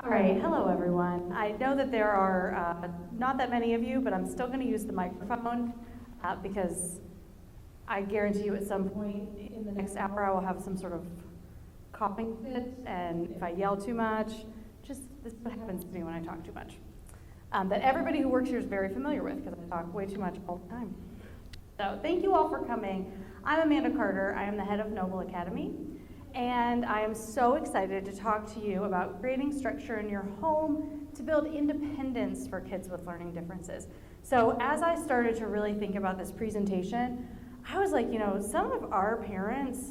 All right, hello everyone. I know that there are not that many of you, but I'm still going to use the microphone because I guarantee you at some point in the next hour I will have some sort of coughing fit, and if I yell too much, this is what happens to me when I talk too much. That everybody who works here is very familiar with because I talk way too much all the time. So thank you all for coming. I'm Amanda Carter. I am the head of Noble Academy. And I am so excited to talk to you about creating structure in your home to build independence for kids with learning differences. So as I started to really think about this presentation, I was like, some of our parents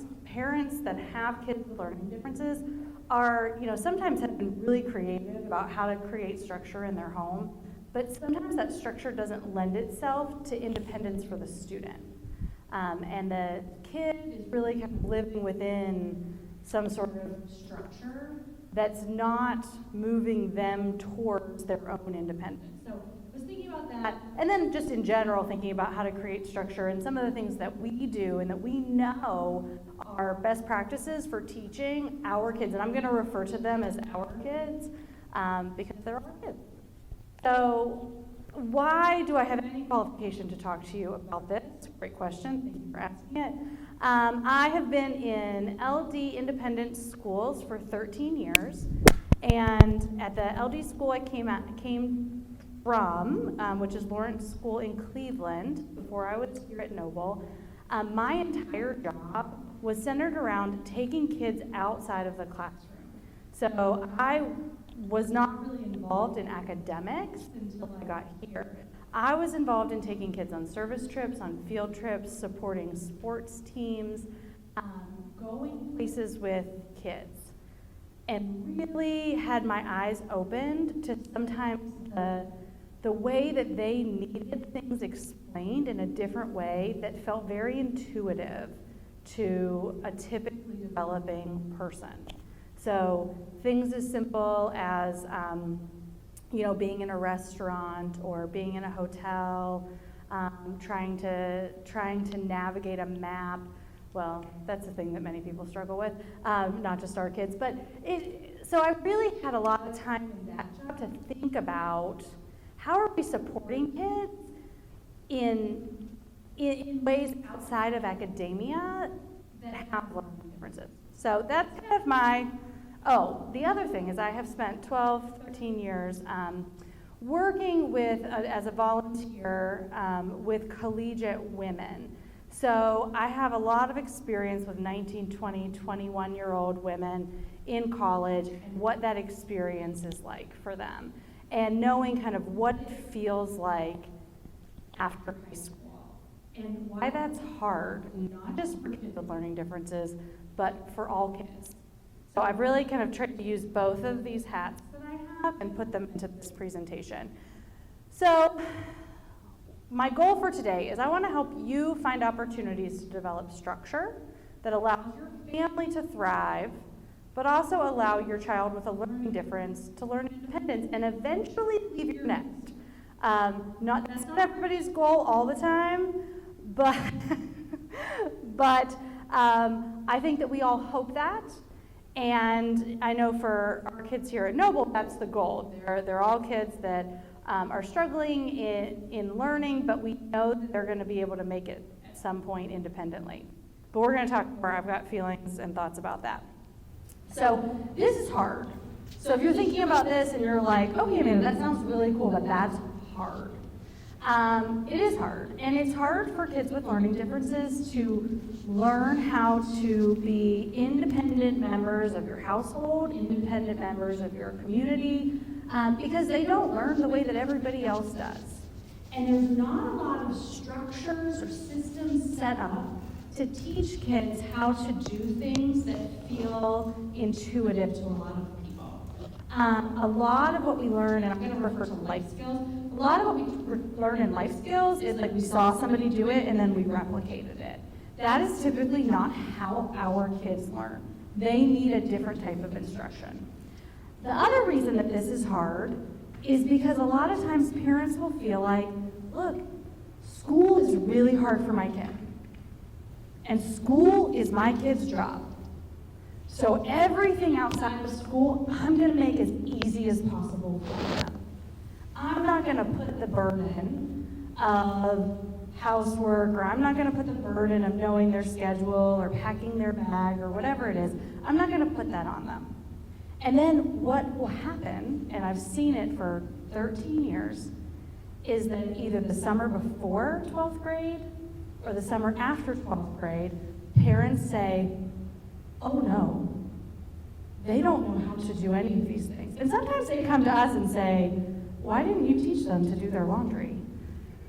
that have kids with learning differences are, sometimes have been really creative about how to create structure in their home, but sometimes that structure doesn't lend itself to independence for the student. And the kid is really kind of living within some sort of structure that's not moving them towards their own independence. So I was thinking about that, and then just in general thinking about how to create structure and some of the things that we do and that we know are best practices for teaching our kids, and I'm going to refer to them as our kids because they're our kids. So why do I have any qualification to talk to you about this? Great question. Thank you for asking it. I have been in LD independent schools for 13 years, and at the LD school I came from, which is Lawrence School in Cleveland, before I was here at Noble, my entire job was centered around taking kids outside of the classroom. So I was not really involved in academics until I got here. I was involved in taking kids on service trips, on field trips, supporting sports teams, going places with kids, and really had my eyes opened to sometimes the way that they needed things explained in a different way that felt very intuitive to a typically developing person. So things as simple as being in a restaurant or being in a hotel, trying to navigate a map. Well, that's a thing that many people struggle with, not just our kids. But so I really had a lot of time in that job to think about how are we supporting kids in ways outside of academia that have learning differences. So that's kind of the other thing is I have spent 12, 13 years working with, as a volunteer, with collegiate women. So I have a lot of experience with 19, 20, 21-year-old women in college and what that experience is like for them, and knowing kind of what it feels like after high school, and why that's hard, not just for kids with learning differences, but for all kids. So I've really kind of tried to use both of these hats that I have and put them into this presentation. So my goal for today is I want to help you find opportunities to develop structure that allows your family to thrive, but also allow your child with a learning difference to learn independence and eventually leave your nest. That's not everybody's goal all the time, but I think that we all hope that. And I know for our kids here at Noble, that's the goal. They're all kids that are struggling in learning, but we know that they're going to be able to make it at some point independently. But we're going to talk more. I've got feelings and thoughts about that. So this is hard. So if you're thinking about this and you're like, okay, man, that sounds really cool, but that's hard. It is hard, and it's hard for kids with learning differences to learn how to be independent members of your household, independent members of your community, because they don't learn the way that everybody else does. And there's not a lot of structures or systems set up to teach kids how to do things that feel intuitive to a lot of people. A lot of what we learn, and I'm going to refer to life skills, a lot of what we learn in life skills is like we saw somebody do it and then we replicated it. That is typically not how our kids learn. They need a different type of instruction. The other reason that this is hard is because a lot of times parents will feel like, look, school is really hard for my kid. And school is my kid's job. So everything outside of school, I'm going to make as easy as possible for them. I'm not going to put the burden of housework, or I'm not going to put the burden of knowing their schedule or packing their bag or whatever it is. I'm not going to put that on them. And then what will happen, and I've seen it for 13 years, is that either the summer before 12th grade or the summer after 12th grade, parents say, oh no, they don't know how to do any of these things. And sometimes they come to us and say, why didn't you teach them to do their laundry?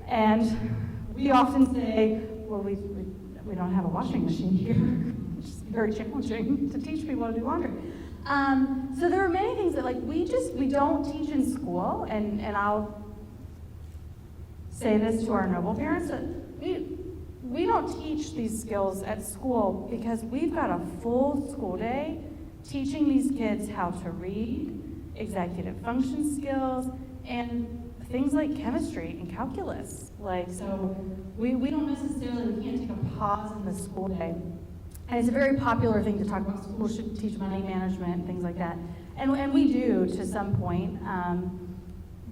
And we often say, well, we don't have a washing machine here, which is very challenging to teach people to do laundry. So there are many things that we don't teach in school, and I'll say this to our Noble parents, that we don't teach these skills at school because we've got a full school day teaching these kids how to read, executive function skills, and things like chemistry and calculus. So we don't necessarily, we can't take a pause in the school day. And it's a very popular thing to talk about. Schools should teach money management and things like that. And we do to some point.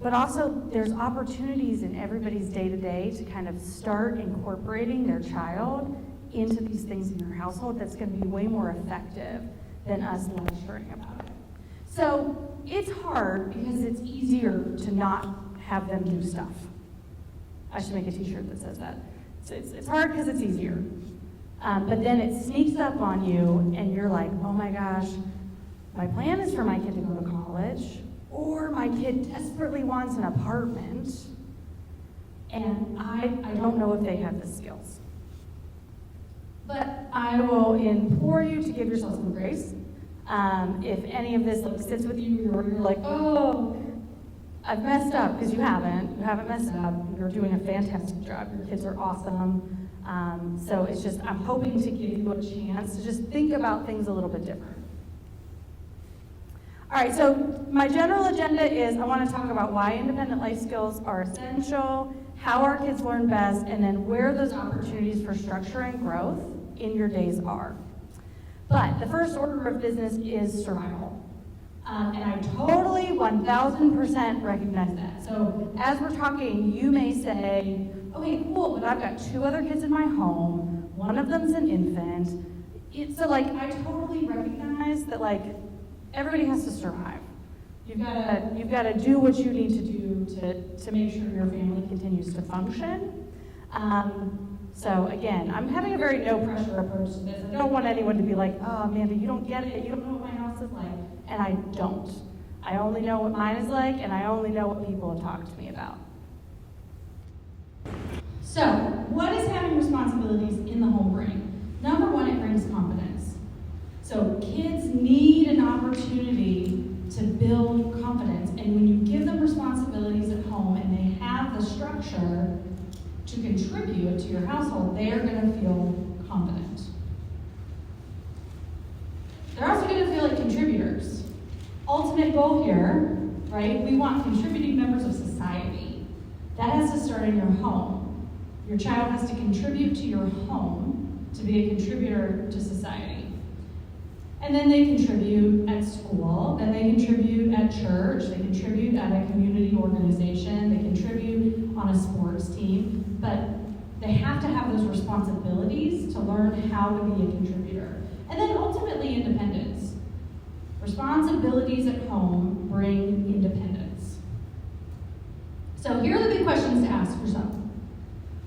But also there's opportunities in everybody's day-to-day to kind of start incorporating their child into these things in your household that's going to be way more effective than us lecturing about it. So it's hard because it's easier to not have them do stuff. I should make a t-shirt that says that. It's hard because it's easier. But then it sneaks up on you and you're like, oh my gosh, my plan is for my kid to go to college, or my kid desperately wants an apartment, and I don't know if they have the skills. But I will implore you to give yourself some grace. If any of this sits with you, you're like, oh, I've messed up, because you haven't messed up. You're doing a fantastic job. Your kids are awesome. So it's just, I'm hoping to give you a chance to just think about things a little bit different. All right, so my general agenda is I want to talk about why independent life skills are essential, how our kids learn best, and then where those opportunities for structure and growth in your days are. But the first order of business is survival. And I totally 1000% recognize that. So as we're talking, you may say, okay, cool, but I've got 2 other kids in my home, one of them's an infant. So I totally recognize that everybody has to survive. You've got to do what you need to do to make sure your family continues to function. So again, I'm having a very no pressure approach to this. I don't want anyone to be like, oh, Amanda, you don't get it. You don't know what my house is like. And I don't. I only know what mine is like, and I only know what people have talked to me about. So, what does having responsibilities in the home bring? Number 1, it brings confidence. So kids need an opportunity to build confidence, and when you give them responsibilities at home and they have the structure to contribute to your household, they are going to feel confident. They're also going to feel like contributors. Ultimate goal here, right? We want contributing members of society. That has to start in your home. Your child has to contribute to your home to be a contributor to society. And then they contribute at school, then they contribute at church, they contribute at a community organization, they contribute on a sports team, but they have to have those responsibilities to learn how to be a contributor. And then ultimately independence. Responsibilities at home bring independence. So here are the big questions to ask yourself.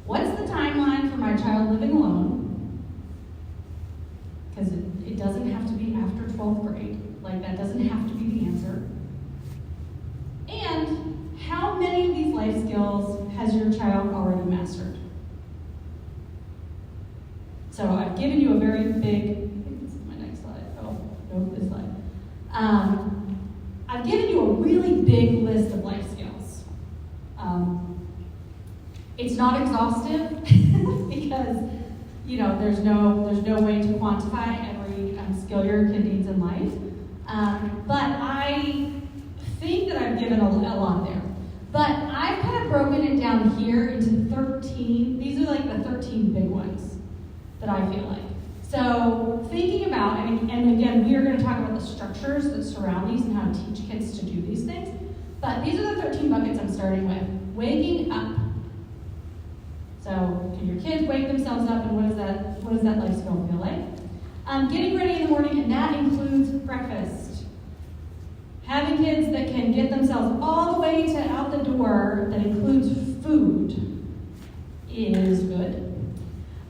What's the timeline for my child living alone? Because it doesn't have to be after 12th grade. That doesn't have to be the answer. And how many of these life skills has your child already mastered? So I've given you a very big, I think this is my next slide. Oh, no, this slide. I've given you a really big list of life skills. It's not exhaustive because there's no way to quantify every skill your kid needs in life. But I think that I've given a lot there. But I've kind of broken it down here into 13. These are the 13 big ones that I feel like. So thinking about, and And again, we are going to talk about the structures that surround these and how to teach kids to do these things. But these are the 13 buckets I'm starting with. Waking up. So, can your kids wake themselves up, and what does that life skill feel like? Getting ready in the morning, and that includes breakfast. Having kids that can get themselves all the way to out the door, that includes food, is good.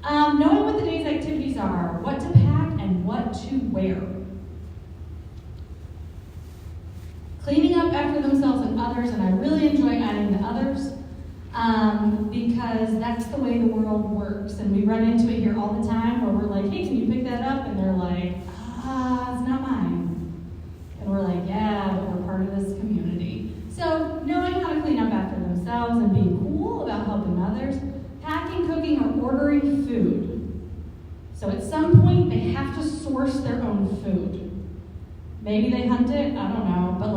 Knowing what the day's activities are, what to pack, and what to wear. Cleaning up after themselves and others, and I really enjoy adding the others, because that's the way the world works. And we run into it here all the time where we're like, hey, can you pick that up? And they're like, it's not mine. And we're like, yeah, but we're part of this community. So knowing how to clean up after themselves and being cool about helping others, packing, cooking, or ordering food. So at some point, they have to source their own food. Maybe they hunt it, I don't know, but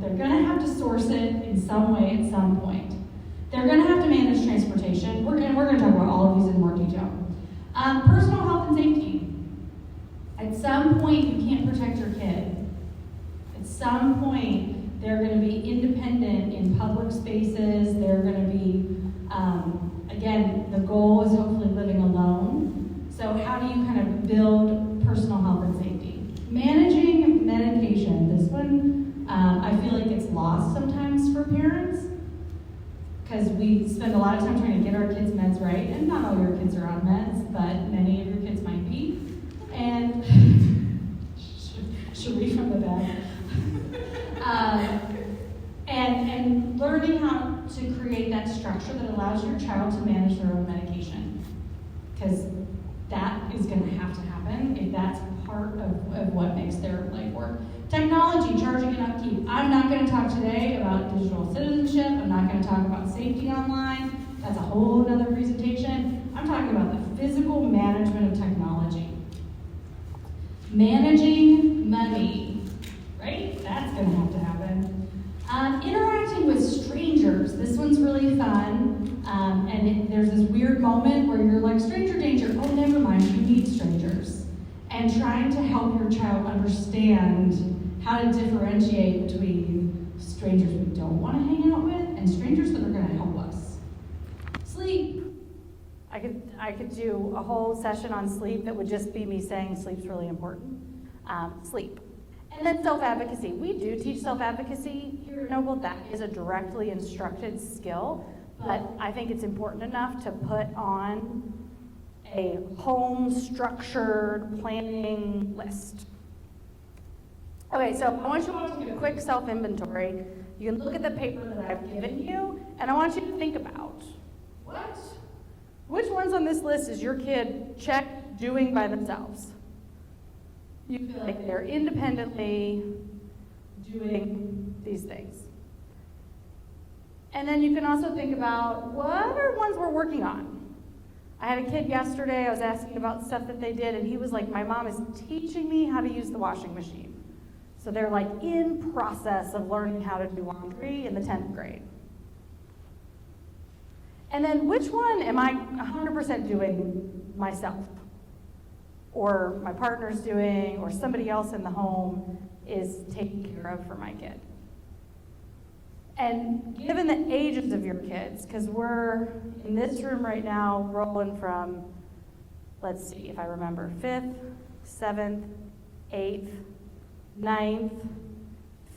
they're gonna have to source it in some way at some point. They're gonna have to manage transportation. We're gonna talk about all of these in more detail. Personal health and safety. At some point, you can't protect your kid. At some point, they're gonna be independent in public spaces. They're gonna be, again, the goal is hopefully living alone. So how do you kind of build personal health and safety? Managing medication. This one, I feel like it's lost sometimes for parents because we spend a lot of time trying to get our kids' meds right, and not all your kids are on meds, but many of your kids might be. And should read from the back. And learning how to create that structure that allows your child to manage their own medication, because that is going to have to happen if that's part of what makes their life work. Technology, charging and upkeep. I'm not going to talk today about digital citizenship. I'm not going to talk about safety online. That's a whole other presentation. I'm talking about the physical management of technology. Managing money, right? That's going to have to happen. Interacting with strangers. This one's really fun. There's this weird moment where you're like, stranger danger. Oh, never mind, you need strangers. And trying to help your child understand how to differentiate between strangers we don't want to hang out with and strangers that are going to help us. Sleep. I could do a whole session on sleep that would just be me saying sleep's really important. Sleep. And then self-advocacy. We do teach self-advocacy here at Noble. That is a directly instructed skill, but I think it's important enough to put on a home structured planning list. Okay, so I want you all to do a quick self-inventory. You can look at the paper that I've given you, and I want you to think about which ones on this list is your kid doing by themselves? You feel like they're independently doing these things. And then you can also think about what are ones we're working on. I had a kid yesterday, I was asking about stuff that they did, and he was like, my mom is teaching me how to use the washing machine. So they're like in process of learning how to do laundry in the 10th grade. And then which one am I 100% doing myself? Or my partner's doing, or somebody else in the home is taking care of for my kid? And given the ages of your kids, because we're in this room right now rolling from, let's see if I remember, 5th, 7th, 8th, 9th,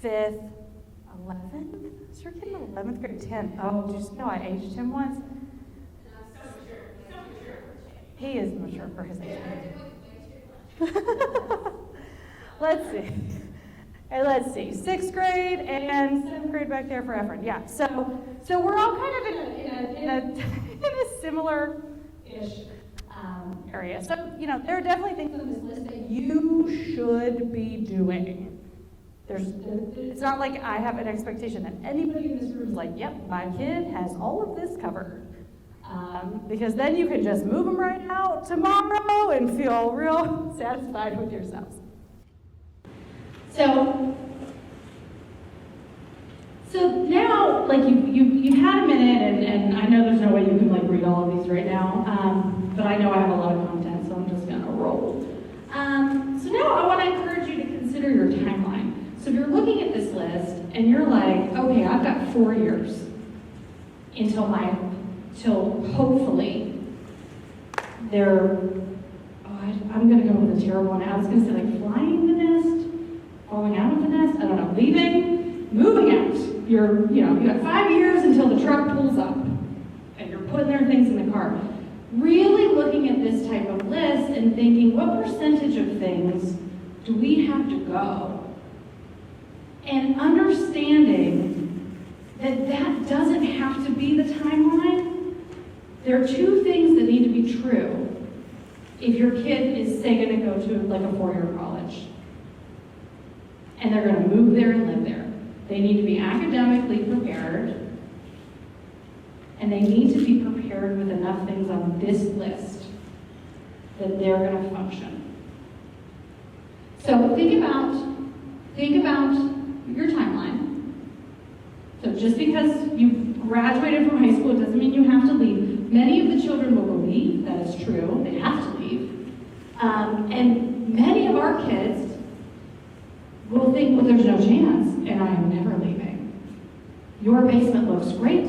5th, 11th? Is your kid in 11th grade? 10th? Oh, did you know I aged him once? He is mature for his age. Let's see. And let's see, 6th grade and 7th grade back there for Efren. Yeah, so we're all kind of in a similar-ish area. So, there are definitely things on this list that you should be doing. It's not like I have an expectation that anybody in this room is like, yep, my kid has all of this covered. Because then you can just move them right out tomorrow and feel real satisfied with yourselves. So now, you've had a minute, and I know there's no way you can read all of these right now, but I know I have a lot of content, so I'm just gonna roll. So now I want and you're like, okay, I've got 4 years till hopefully they're, I'm gonna go with a terrible one. I was gonna say like flying the nest, falling out of the nest, I don't know, leaving, moving out. You got 5 years until the truck pulls up and you're putting their things in the car. Really looking at this type of list and thinking, what percentage of things do we have to go? And understanding that that doesn't have to be the timeline. There are two things that need to be true if your kid is, say, going to go to like a 4-year college. And they're going to move there and live there. They need to be academically prepared. And they need to be prepared with enough things on this list that they're going to function. So think about your timeline. So just because you graduated from high school, it doesn't mean you have to leave. Many of the children will believe that is true. They have to leave. And many of our kids will think, well, there's no chance, and I am never leaving. Your basement looks great.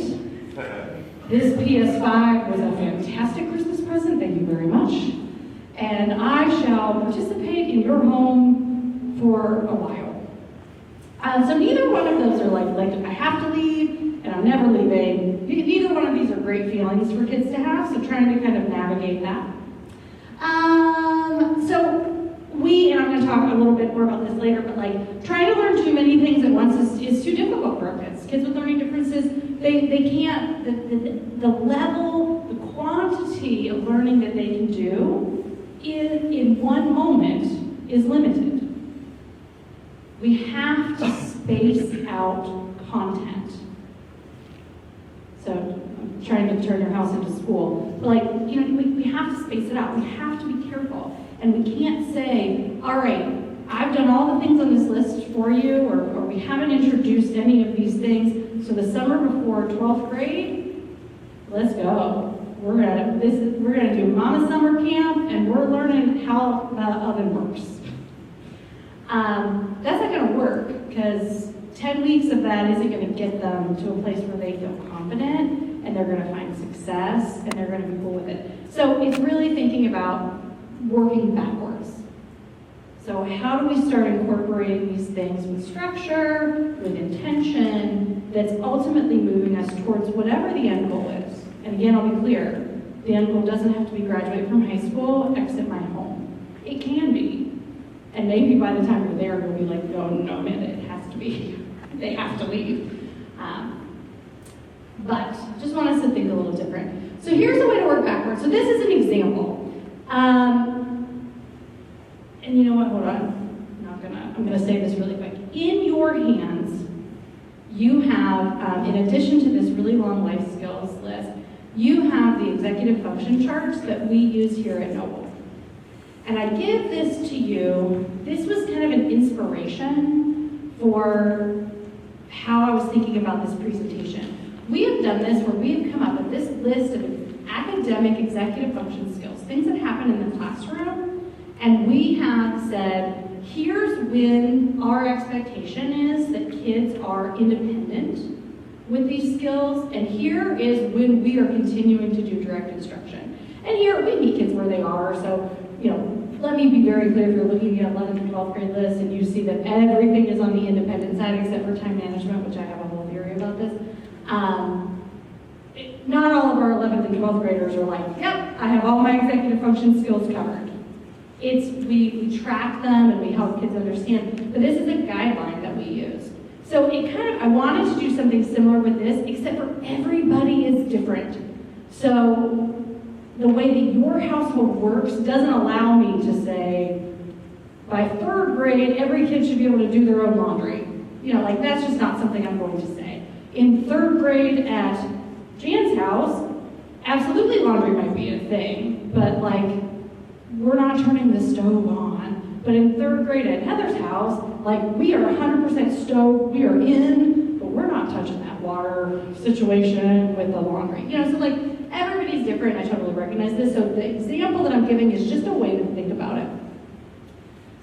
This PS5 was a fantastic Christmas present, thank you very much. And I shall participate in your home for a while. So neither one of those are like I have to leave and I'm never leaving. Neither one of these are great feelings for kids to have, so trying to kind of navigate that. And I'm going to talk a little bit more about this later, but like trying to learn too many things at once is too difficult for our kids. Kids with learning differences, they can't, the level, the quantity of learning that they can do in one moment is limited. We have to space out content. So I'm trying to turn your house into school. But we have to space it out. We have to be careful. And we can't say, all right, I've done all the things on this list for you, or we haven't introduced any of these things. So the summer before 12th grade, let's go. We're gonna do Mama Summer Camp, and we're learning how the oven works. That's not gonna work, because 10 weeks of that isn't gonna get them to a place where they feel confident, and they're gonna find success, and they're gonna be cool with it. So it's really thinking about working backwards. So how do we start incorporating these things with structure, with intention, that's ultimately moving us towards whatever the end goal is? And again, I'll be clear, the end goal doesn't have to be graduate from high school, exit my home. It can be. And maybe by the time you're there, you'll be like, no, man, it has to be. They have to leave. But just want us to think a little different. So here's a way to work backwards. So this is an example. And you know what, hold on. I'm gonna say this really quick. In your hands, you have, in addition to this really long life skills list, you have the executive function charts that we use here at Noble. And I give this to you. This was kind of an inspiration for how I was thinking about this presentation. We have done this where we have come up with this list of academic executive function skills, things that happen in the classroom, and we have said, here's when our expectation is that kids are independent with these skills, and here is when we are continuing to do direct instruction. And here we meet kids where they are, so, let me be very clear, if you're looking at 11th and 12th grade list and you see that everything is on the independent side except for time management, which I have a whole theory about this, not all of our 11th and 12th graders are like, yep, I have all my executive function skills covered. We track them and we help kids understand, but this is a guideline that we use. So I wanted to do something similar with this, except for everybody is different. So the way that your household works doesn't allow me to say, by 3rd grade, every kid should be able to do their own laundry. That's just not something I'm going to say. In 3rd grade at Jan's house, absolutely laundry might be a thing, but we're not turning the stove on. But in 3rd grade at Heather's house, we are 100% stove, we are in, but we're not touching that water situation with the laundry. So everybody's different, I totally recognize this. So the example that I'm giving is just a way to think about it.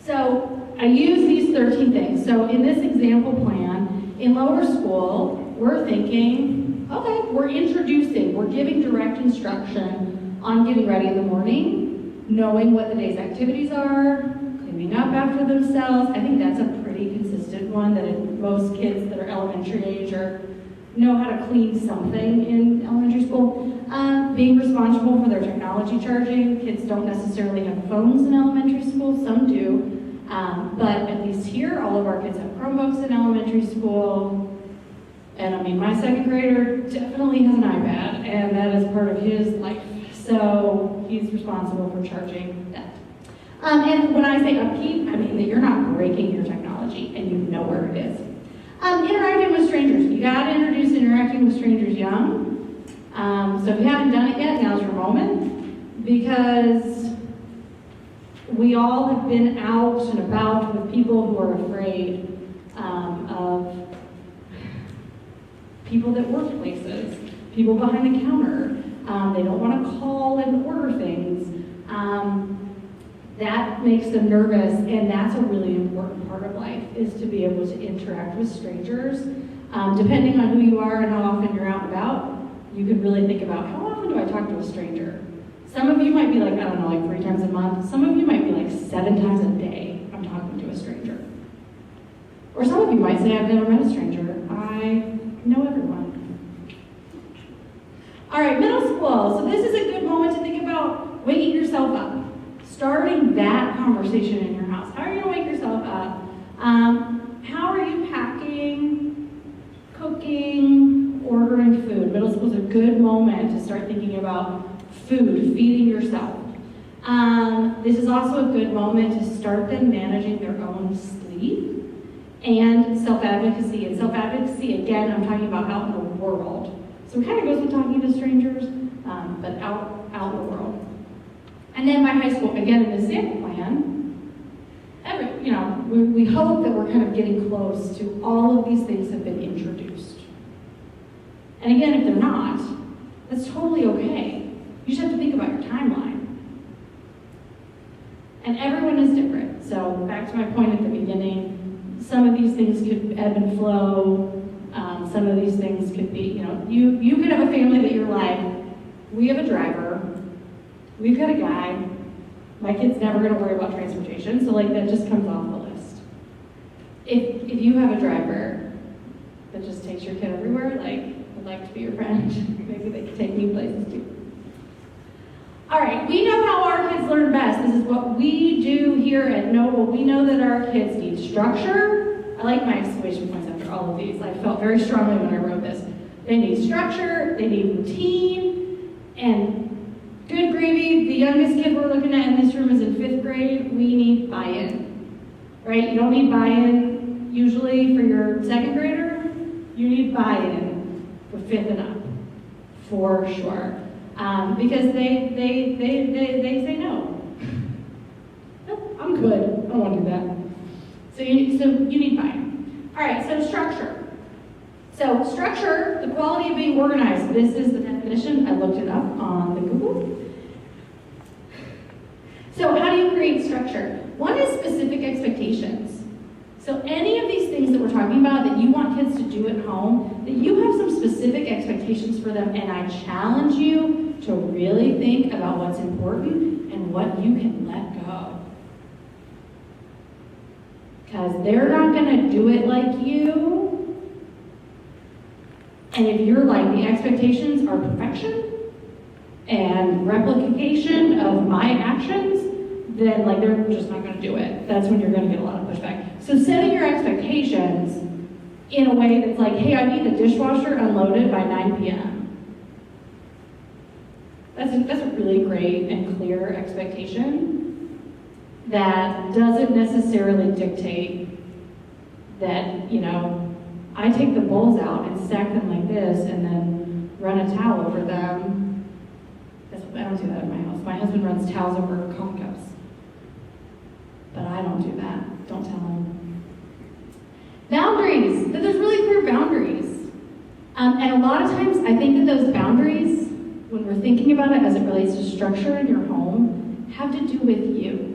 So I use these 13 things. So in this example plan, In lower school, we're thinking, okay, we're giving direct instruction on getting ready in the morning, knowing what the day's activities are, cleaning up after themselves. I think that's a pretty consistent one that most kids that are elementary age know how to clean something in elementary school. Being responsible for their technology charging. Kids don't necessarily have phones in elementary school, some do. But at least here, all of our kids have Chromebooks in elementary school. And I mean, my second grader definitely has an iPad, and that is part of his life. So he's responsible for charging that. And when I say upkeep, I mean that you're not breaking your technology and you know where it is. Interacting with strangers. You gotta introduce interacting with strangers young. So if you haven't done it yet, now's your moment. Because we all have been out and about with people who are afraid of people that work places, people behind the counter. They don't want to call and order things. That makes them nervous, and that's a really important part of life, is to be able to interact with strangers. Depending on who you are and how often you're out and about, you could really think about, how often do I talk to a stranger? Some of you might be like, I don't know, like 3 times a month. Some of you might be like 7 times a day I'm talking to a stranger. Or some of you might say, I've never met a stranger. I know everyone. All right, middle school. So this is a good moment to think about waking yourself up. Starting that conversation in your house. How are you going to wake yourself up? How are you packing, cooking, ordering food? Middle school is a good moment to start thinking about food, feeding yourself. This is also a good moment to start them managing their own sleep and self-advocacy. And self-advocacy, again, I'm talking about out in the world. So it kind of goes with talking to strangers, but out in the world. And then by high school, again, in the sample plan, we hope that we're kind of getting close to all of these things have been introduced. And again, if they're not, that's totally okay. You just have to think about your timeline. And everyone is different. So back to my point at the beginning, some of these things could ebb and flow. Some of these things could be, you could have a family that you're like, we have a driver, we've got a guy, my kid's never going to worry about transportation, so that just comes off the list. If you have a driver that just takes your kid everywhere, I'd like to be your friend, maybe they could take me places too. All right, we know how our kids learn best. This is what we do here at Noble. We know that our kids need structure. I like my exclamation points after all of these. I felt very strongly when I wrote this. They need structure, they need routine, and good gravy, the youngest kid we're looking at in this room is in 5th grade. We need buy-in, right? You don't need buy-in usually for your 2nd grader. You need buy-in for 5th and up, for sure. Because they say no. Nope, I'm good. I don't want to do that. So you need buy-in. All right, so structure. So structure, the quality of being organized. This is the definition. I looked it up on the Google. So how do you create structure? One is specific expectations. So any of these things that we're talking about that you want kids to do at home, that you have some specific expectations for them, and I challenge you to really think about what's important and what you can let go. Because they're not going to do it like you. And if you're like, the expectations are perfection and replication of my actions, then they're just not going to do it. That's when you're going to get a lot of pushback. So setting your expectations in a way that's like, hey, I need the dishwasher unloaded by 9 p.m. That's a really great and clear expectation that doesn't necessarily dictate that, I take the bowls out and stack them like this and then run a towel over them. I don't do that at my house. My husband runs towels over coffee cups. But I don't do that. Don't tell him. Boundaries. That there's really clear boundaries. And a lot of times I think that those boundaries, when we're thinking about it as it relates to structure in your home, have to do with you.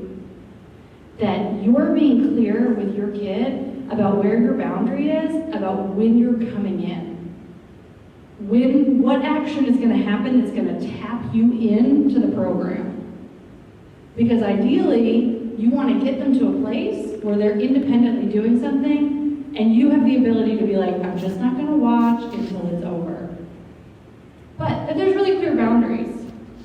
that you're being clear with your kid about where your boundary is, about when you're coming in. What action is going to happen that's going to tap you into the program. Because ideally, you want to get them to a place where they're independently doing something, and you have the ability to be like, I'm just not going to watch until it's over. But there's really clear boundaries.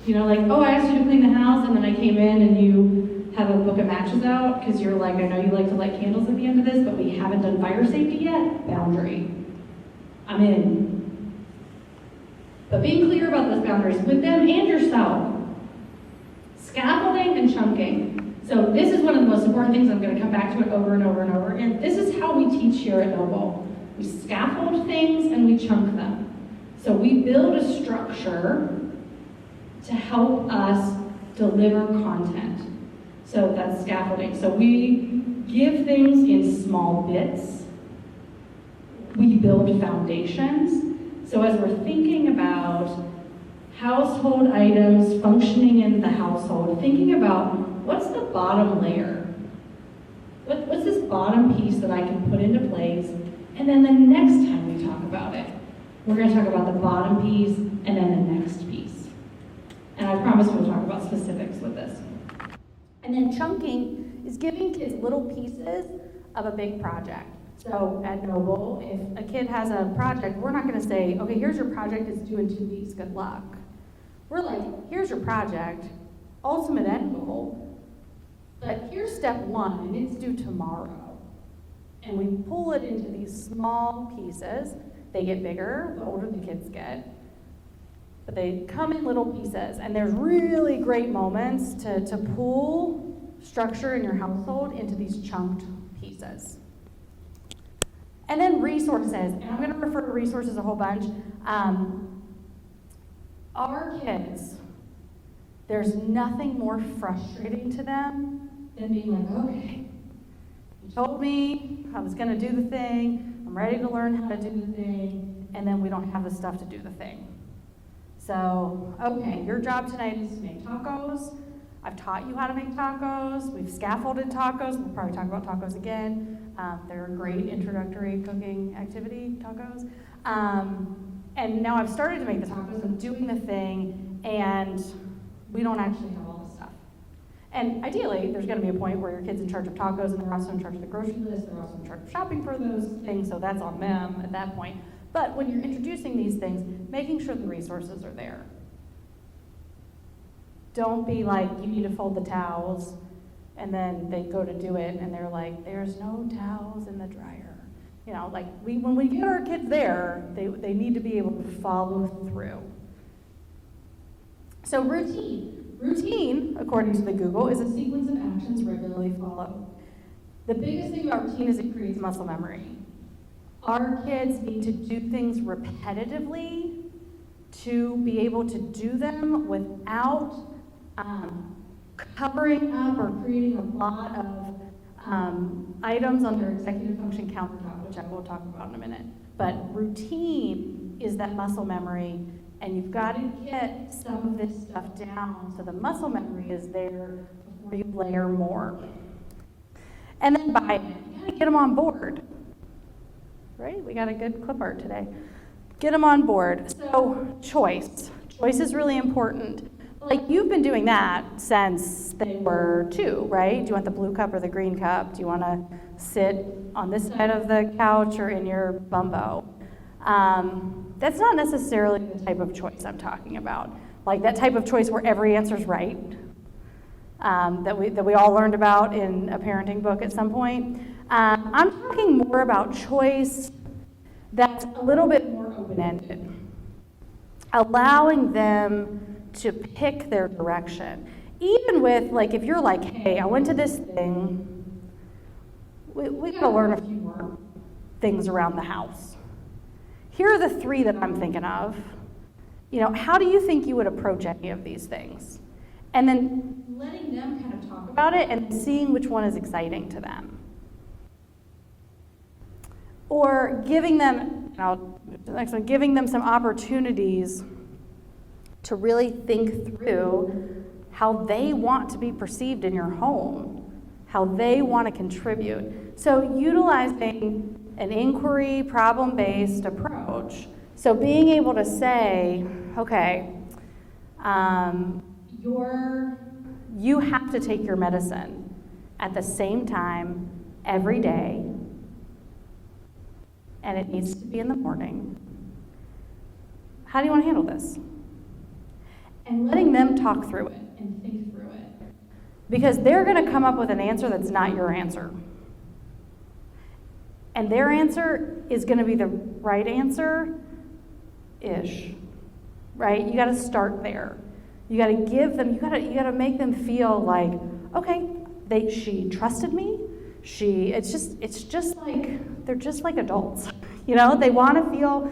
You know, like, oh, I asked you to clean the house, and then I came in and you have a book of matches out, because you're like, I know you like to light candles at the end of this, but we haven't done fire safety yet. Boundary. I'm in. But being clear about those boundaries with them and yourself. Scaffolding and chunking. So this is one of the most important things. I'm going to come back to it over and over and over again. This is how we teach here at Noble. We scaffold things and we chunk them. So we build a structure to help us deliver content. So that's scaffolding. So we give things in small bits. We build foundations. So as we're thinking about household items functioning in the household, thinking about what's the bottom layer? What's this bottom piece that I can put into place? And then the next time we talk about it, we're going to talk about the bottom piece and then the next piece. And I promise we'll talk about specifics with this. And then chunking is giving kids little pieces of a big project. So at Noble, if a kid has a project, we're not going to say, okay, here's your project, it's due in 2 weeks, good luck. We're like, here's your project, ultimate end goal, but here's step 1, and it's due tomorrow. And we pull it into these small pieces. They get bigger the older the kids get, but they come in little pieces. And there's really great moments to pull structure in your household into these chunked pieces. And then resources, and I'm going to refer to resources a whole bunch. Our kids, there's nothing more frustrating to them than being like, okay, you told me I was going to do the thing, I'm ready to learn how to do the thing, and then we don't have the stuff to do the thing. So, okay, your job tonight is to make tacos. I've taught you how to make tacos. We've scaffolded tacos. We'll probably talk about tacos again. They're a great introductory cooking activity, tacos. And now I've started to make the tacos. I'm doing the thing, and we don't actually have all the stuff. And ideally, there's going to be a point where your kid's in charge of tacos, and they're also in charge of the grocery list. They're also in charge of shopping for those things, so that's on them at that point. But when you're introducing these things, making sure the resources are there. Don't be like, you need to fold the towels, and then they go to do it, and they're like, there's no towels in the dryer. You know, like, when we get our kids there, they need to be able to follow through. So routine. Routine, according to the Google, is a sequence of actions regularly followed. The biggest thing about routine is it creates muscle memory. Our kids need to do things repetitively to be able to do them without covering up or creating a lot of items on their executive function countertop, which I will talk about in a minute. But routine is that muscle memory, and you've got to get some of this stuff down so the muscle memory is there before you layer more. And then buy-in. You got to get them on board. Right? We got a good clip art today. Get them on board. So choice. Choice is really important. Like, you've been doing that since they were 2, right? Do you want the blue cup or the green cup? Do you want to sit on this side of the couch or in your bumbo? That's not necessarily the type of choice I'm talking about. Like that type of choice where every answer's right, that we all learned about in a parenting book at some point. I'm talking more about choice that's a little bit more open-ended, allowing them to pick their direction. Even with, like, if you're like, hey, I went to this thing, we gotta learn a few more things around the house. Here are the 3 that I'm thinking of. You know, how do you think you would approach any of these things? And then letting them kind of talk about it and seeing which one is exciting to them. Or giving them, I'll move to the next one, giving them some opportunities to really think through how they want to be perceived in your home. how they want to contribute. So utilizing an inquiry, problem-based approach. So being able to say, okay, you have to take your medicine at the same time every day, and it needs to be in the morning. How do you want to handle this? And letting them talk through it and think through it. Because they're going to come up with an answer that's not your answer. And their answer is going to be the right answer-ish, right? You got to start there. You got to give them, you got to make them feel like, okay, she trusted me. It's just like, they're just like adults. You know, they want to feel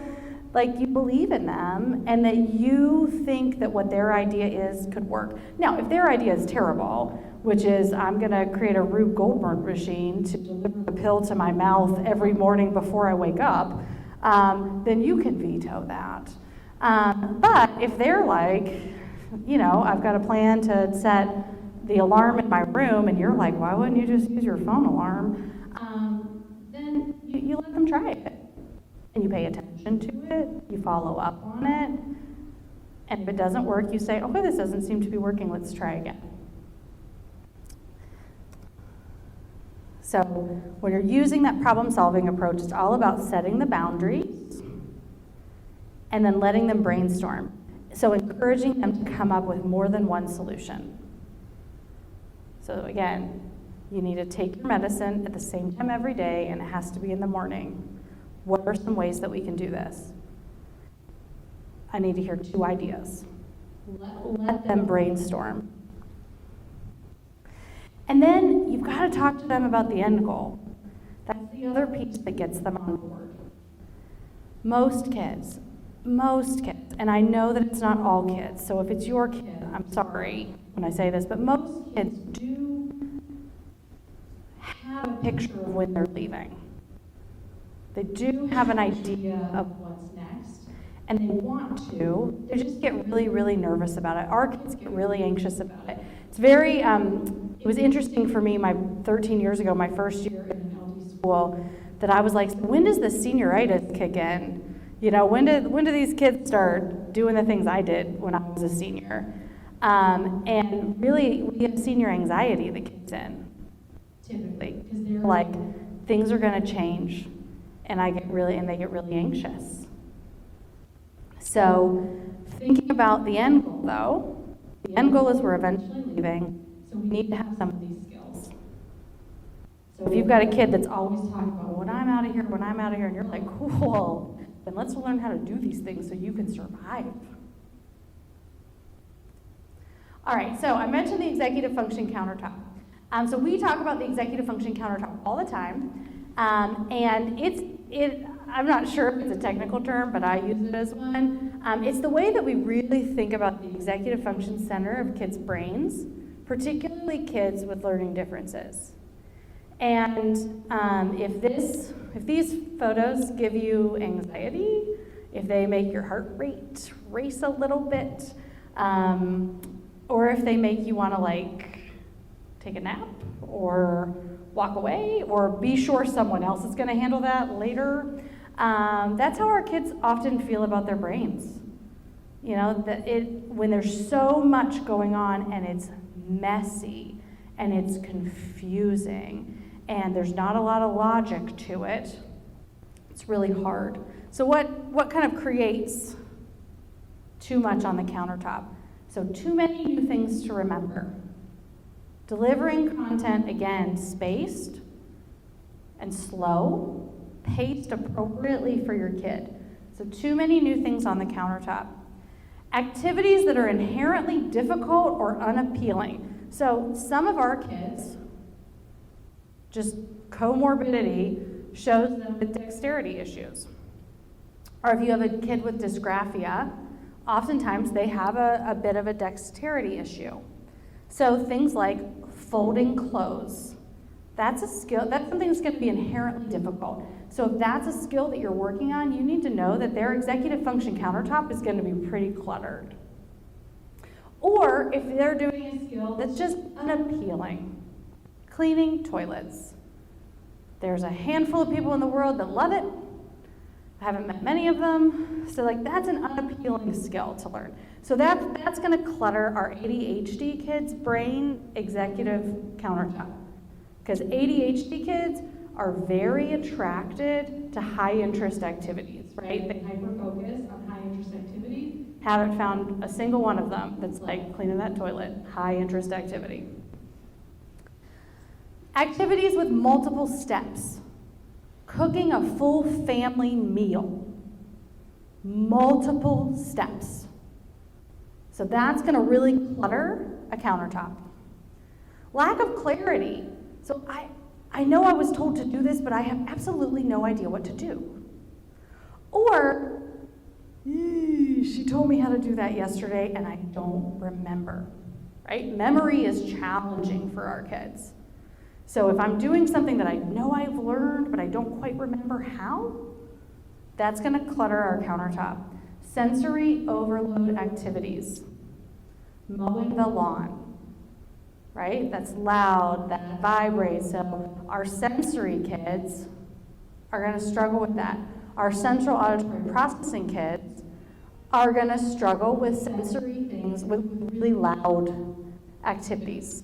like you believe in them and that you think that what their idea is could work. Now, if their idea is terrible, which is I'm going to create a Rube Goldberg machine to deliver the pill to my mouth every morning before I wake up, then you can veto that. But if they're like, you know, I've got a plan to set the alarm in my room, and you're like, why wouldn't you just use your phone alarm? Then you let them try it. And you pay attention to it, you follow up on it, and if it doesn't work, you say, okay, this doesn't seem to be working, let's try again. So when you're using that problem-solving approach, it's all about setting the boundaries and then letting them brainstorm. So encouraging them to come up with more than one solution. So again, you need to take your medicine at the same time every day, and it has to be in the morning. What are some ways that we can do this? I need to hear 2 ideas. Let them brainstorm. And then you've got to talk to them about the end goal. That's the other piece that gets them on board. Most kids, and I know that it's not all kids, so if it's your kid, I'm sorry when I say this, but most kids do have a picture of when they're leaving. They do have an idea of what's next, and they want to. They just get really, really nervous about it. Our kids get really anxious about it. It's very, it was interesting for me, 13 years ago, my first year in an LD school, that I was like, when does the senioritis kick in? You know, when do these kids start doing the things I did when I was a senior? And really, we have senior anxiety that kicks in, typically, because they're like, things are going to change. And they get really anxious. So thinking about the end goal, though, the end goal is we're eventually leaving, so we need to have some of these skills. So if you've got a kid that's always talking about, when I'm out of here, and you're like, cool, then let's learn how to do these things so you can survive. All right, so I mentioned the executive function countertop. So we talk about the executive function countertop all the time. And I'm not sure if it's a technical term, but I use it as one. It's the way that we really think about the executive function center of kids' brains, particularly kids with learning differences. And if these photos give you anxiety, if they make your heart rate race a little bit, or if they make you want to like take a nap or walk away, or be sure someone else is going to handle that later. That's how our kids often feel about their brains. You know, when there's so much going on and it's messy and it's confusing and there's not a lot of logic to it, it's really hard. So what kind of creates too much on the countertop? So too many new things to remember. Delivering content, again, spaced and slow, paced appropriately for your kid. So too many new things on the countertop. Activities that are inherently difficult or unappealing. So some of our kids, just comorbidity shows them with dexterity issues. Or if you have a kid with dysgraphia, oftentimes they have a bit of a dexterity issue. So things like folding clothes. That's a skill, that's something that's going to be inherently difficult. So if that's a skill that you're working on, you need to know that their executive function countertop is going to be pretty cluttered. Or if they're doing a skill that's just unappealing, Cleaning toilets. There's a handful of people in the world that love it. I haven't met many of them. So like that's an unappealing skill to learn. So that's gonna clutter our ADHD kids' brain executive countertop. Because ADHD kids are very attracted to high interest activities, right? They hyper-focus on high interest activities. Haven't found a single one of them that's like cleaning that toilet, high interest activity. Activities with multiple steps. Cooking a full family meal. Multiple steps. So that's gonna really clutter a countertop. Lack of clarity. So I know I was told to do this, but I have absolutely no idea what to do. Or, she told me how to do that yesterday and I don't remember, right? Memory is challenging for our kids. So if I'm doing something that I know I've learned, but I don't quite remember how, that's gonna clutter our countertop. Sensory overload activities. Mowing the lawn, right? That's loud, that vibrates. So our sensory kids are gonna struggle with that. Our central auditory processing kids are gonna struggle with sensory things, with really loud activities,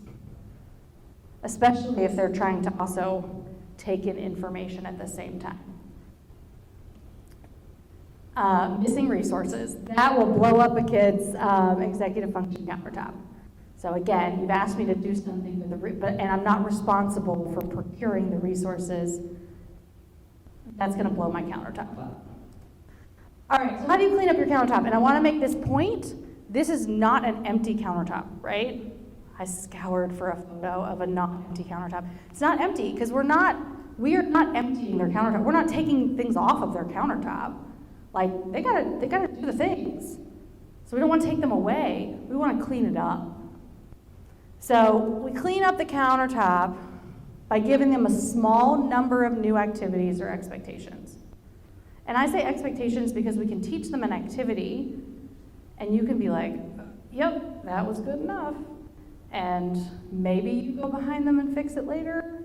especially if they're trying to also take in information at the same time. Missing resources. That will blow up a kid's executive function countertop. So again, you've asked me to do something, and I'm not responsible for procuring the resources. That's gonna blow my countertop up. All right, so how do you clean up your countertop? And I wanna make this point, this is not an empty countertop, right? I scoured for a photo of a not empty countertop. It's not empty, because we are not emptying their countertop. We're not taking things off of their countertop. Like, they gotta do the things. So we don't want to take them away. We want to clean it up. So we clean up the countertop by giving them a small number of new activities or expectations. And I say expectations because we can teach them an activity, and you can be like, yep, that was good enough. And maybe you go behind them and fix it later.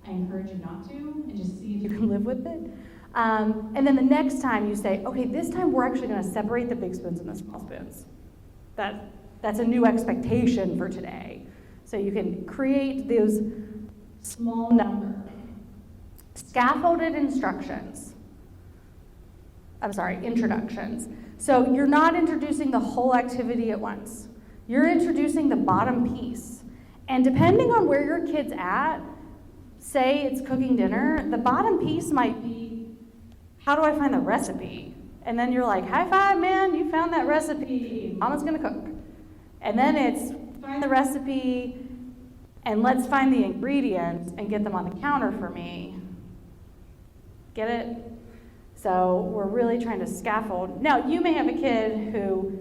I encourage you not to, and just see if you can live with it. And then the next time you say, okay, this time we're actually going to separate the big spoons and the small spoons. That's a new expectation for today. So you can create those small number. Scaffolded instructions. Introductions. So you're not introducing the whole activity at once. You're introducing the bottom piece. And depending on where your kid's at, say it's cooking dinner, the bottom piece might be, how do I find the recipe? And then you're like, high five, man, you found that recipe. Mama's gonna cook. And then it's find the recipe and let's find the ingredients and get them on the counter for me. Get it? So we're really trying to scaffold. Now, you may have a kid who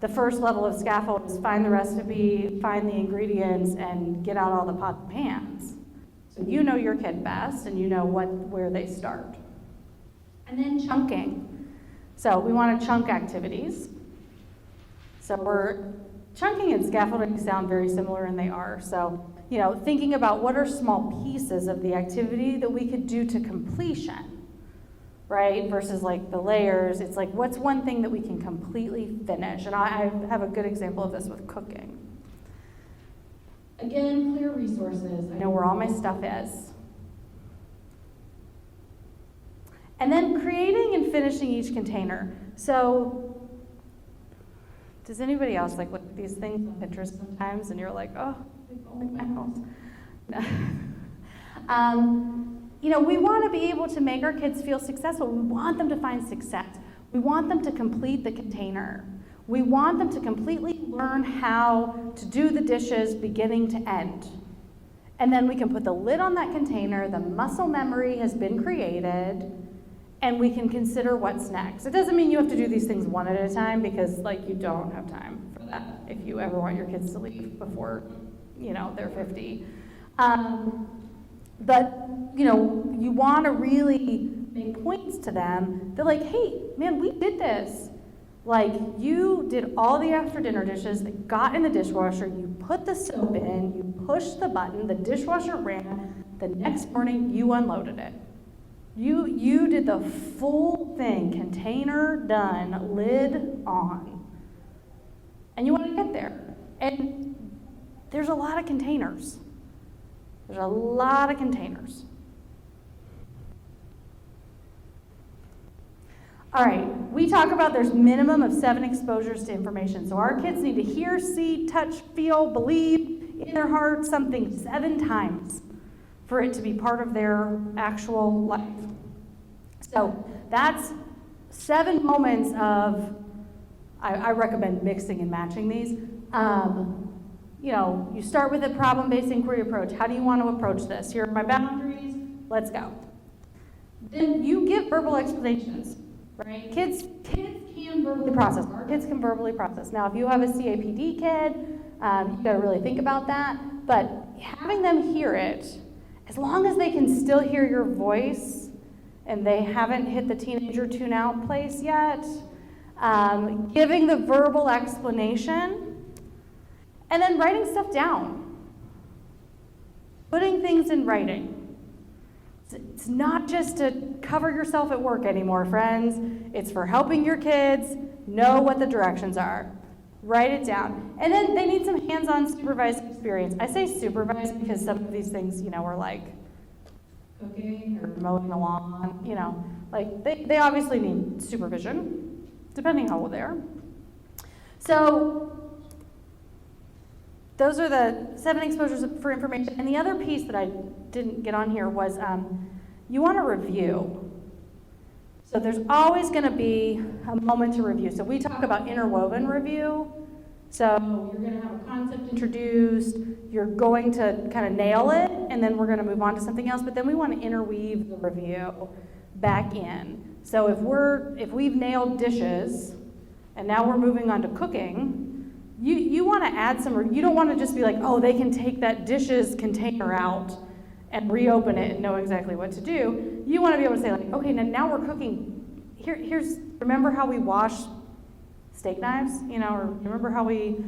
the first level of scaffold is find the recipe, find the ingredients, and get out all the pots and pans. So you know your kid best and you know where they start. And then chunking. So we want to chunk activities. So chunking and scaffolding sound very similar, and they are. So, thinking about what are small pieces of the activity that we could do to completion, right? Versus like the layers. It's like, what's one thing that we can completely finish? And I have a good example of this with cooking. Again, clear resources. I know where all my stuff is. And then creating and finishing each container. So, does anybody else look at these things on Pinterest sometimes and you're like, oh, if only my house. We want to be able to make our kids feel successful. We want them to find success. We want them to complete the container. We want them to completely learn how to do the dishes beginning to end. And then we can put the lid on that container, the muscle memory has been created, and we can consider what's next. It doesn't mean you have to do these things one at a time, because you don't have time for that if you ever want your kids to leave before, they're 50. But you want to really make points to them. They're like, hey, man, we did this. Like, you did all the after dinner dishes that got in the dishwasher, you put the soap in, you pushed the button, the dishwasher ran, the next morning you unloaded it. You did the full thing, container done, lid on. And you want to get there. And there's a lot of containers. There's a lot of containers. All right, we talk about there's minimum of 7 exposures to information. So our kids need to hear, see, touch, feel, believe in their heart something 7 times for it to be part of their actual life. So that's 7 moments of, I recommend mixing and matching these. You start with a problem-based inquiry approach. How do you want to approach this? Here are my boundaries, let's go. Then you give verbal explanations. Right? Kids can verbally process. Our kids can verbally process. Now, if you have a CAPD kid, you've got to really think about that. But having them hear it, as long as they can still hear your voice and they haven't hit the teenager tune out place yet, giving the verbal explanation, and then writing stuff down. Putting things in writing. It's not just to cover yourself at work anymore, friends. It's for helping your kids know what the directions are. Write it down. And then they need some hands-on supervised experience. I say supervised because some of these things, are like cooking or mowing the lawn, like they obviously need supervision, depending how old they are. So those are the 7 exposures for information. And the other piece that I didn't get on here was you want to review. So there's always going to be a moment to review. So we talk about interwoven review. So you're going to have a concept introduced, you're going to kind of nail it, and then we're going to move on to something else. But then we want to interweave the review back in. So if we've nailed dishes, and now we're moving on to cooking, you want to add some, you don't want to just be like, oh, they can take that dishes container out and reopen it and know exactly what to do. You want to be able to say, like, okay, now we're cooking. Remember how we wash steak knives, or remember how we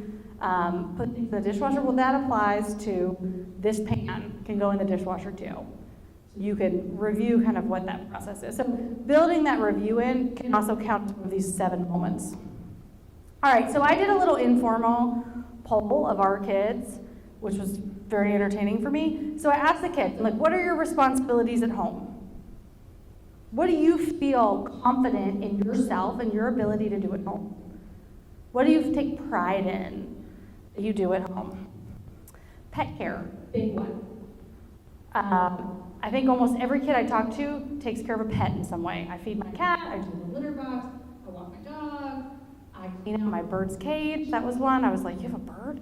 put things in the dishwasher? Well, that applies to this pan, can go in the dishwasher too. You can review kind of what that process is. So building that review in can also count some of these 7 moments. All right, so I did a little informal poll of our kids, which was very entertaining for me. So I asked the kids, like, what are your responsibilities at home? What do you feel confident in yourself and your ability to do at home? What do you take pride in that you do at home? Pet care, big one. I think almost every kid I talk to takes care of a pet in some way. I feed my cat, I do the litter box, I walk my dog, I clean out my bird's cage. That was one. I was like, you have a bird?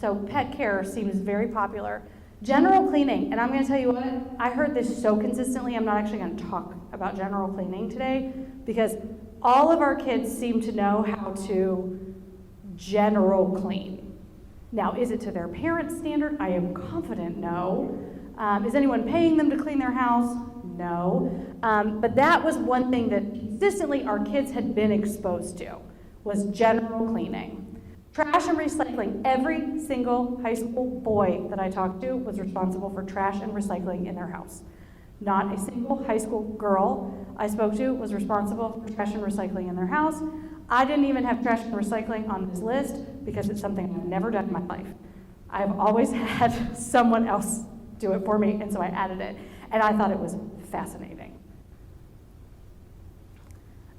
So pet care seems very popular. General cleaning, and I'm going to tell you what, I heard this so consistently, I'm not actually going to talk about general cleaning today, because all of our kids seem to know how to general clean. Now, is it to their parents' standard? I am confident no. Is anyone paying them to clean their house? No. But that was one thing that consistently our kids had been exposed to, was general cleaning. Trash and recycling. Every single high school boy that I talked to was responsible for trash and recycling in their house. Not a single high school girl I spoke to was responsible for trash and recycling in their house. I didn't even have trash and recycling on this list because it's something I've never done in my life. I've always had someone else do it for me, and so I added it. And I thought it was fascinating.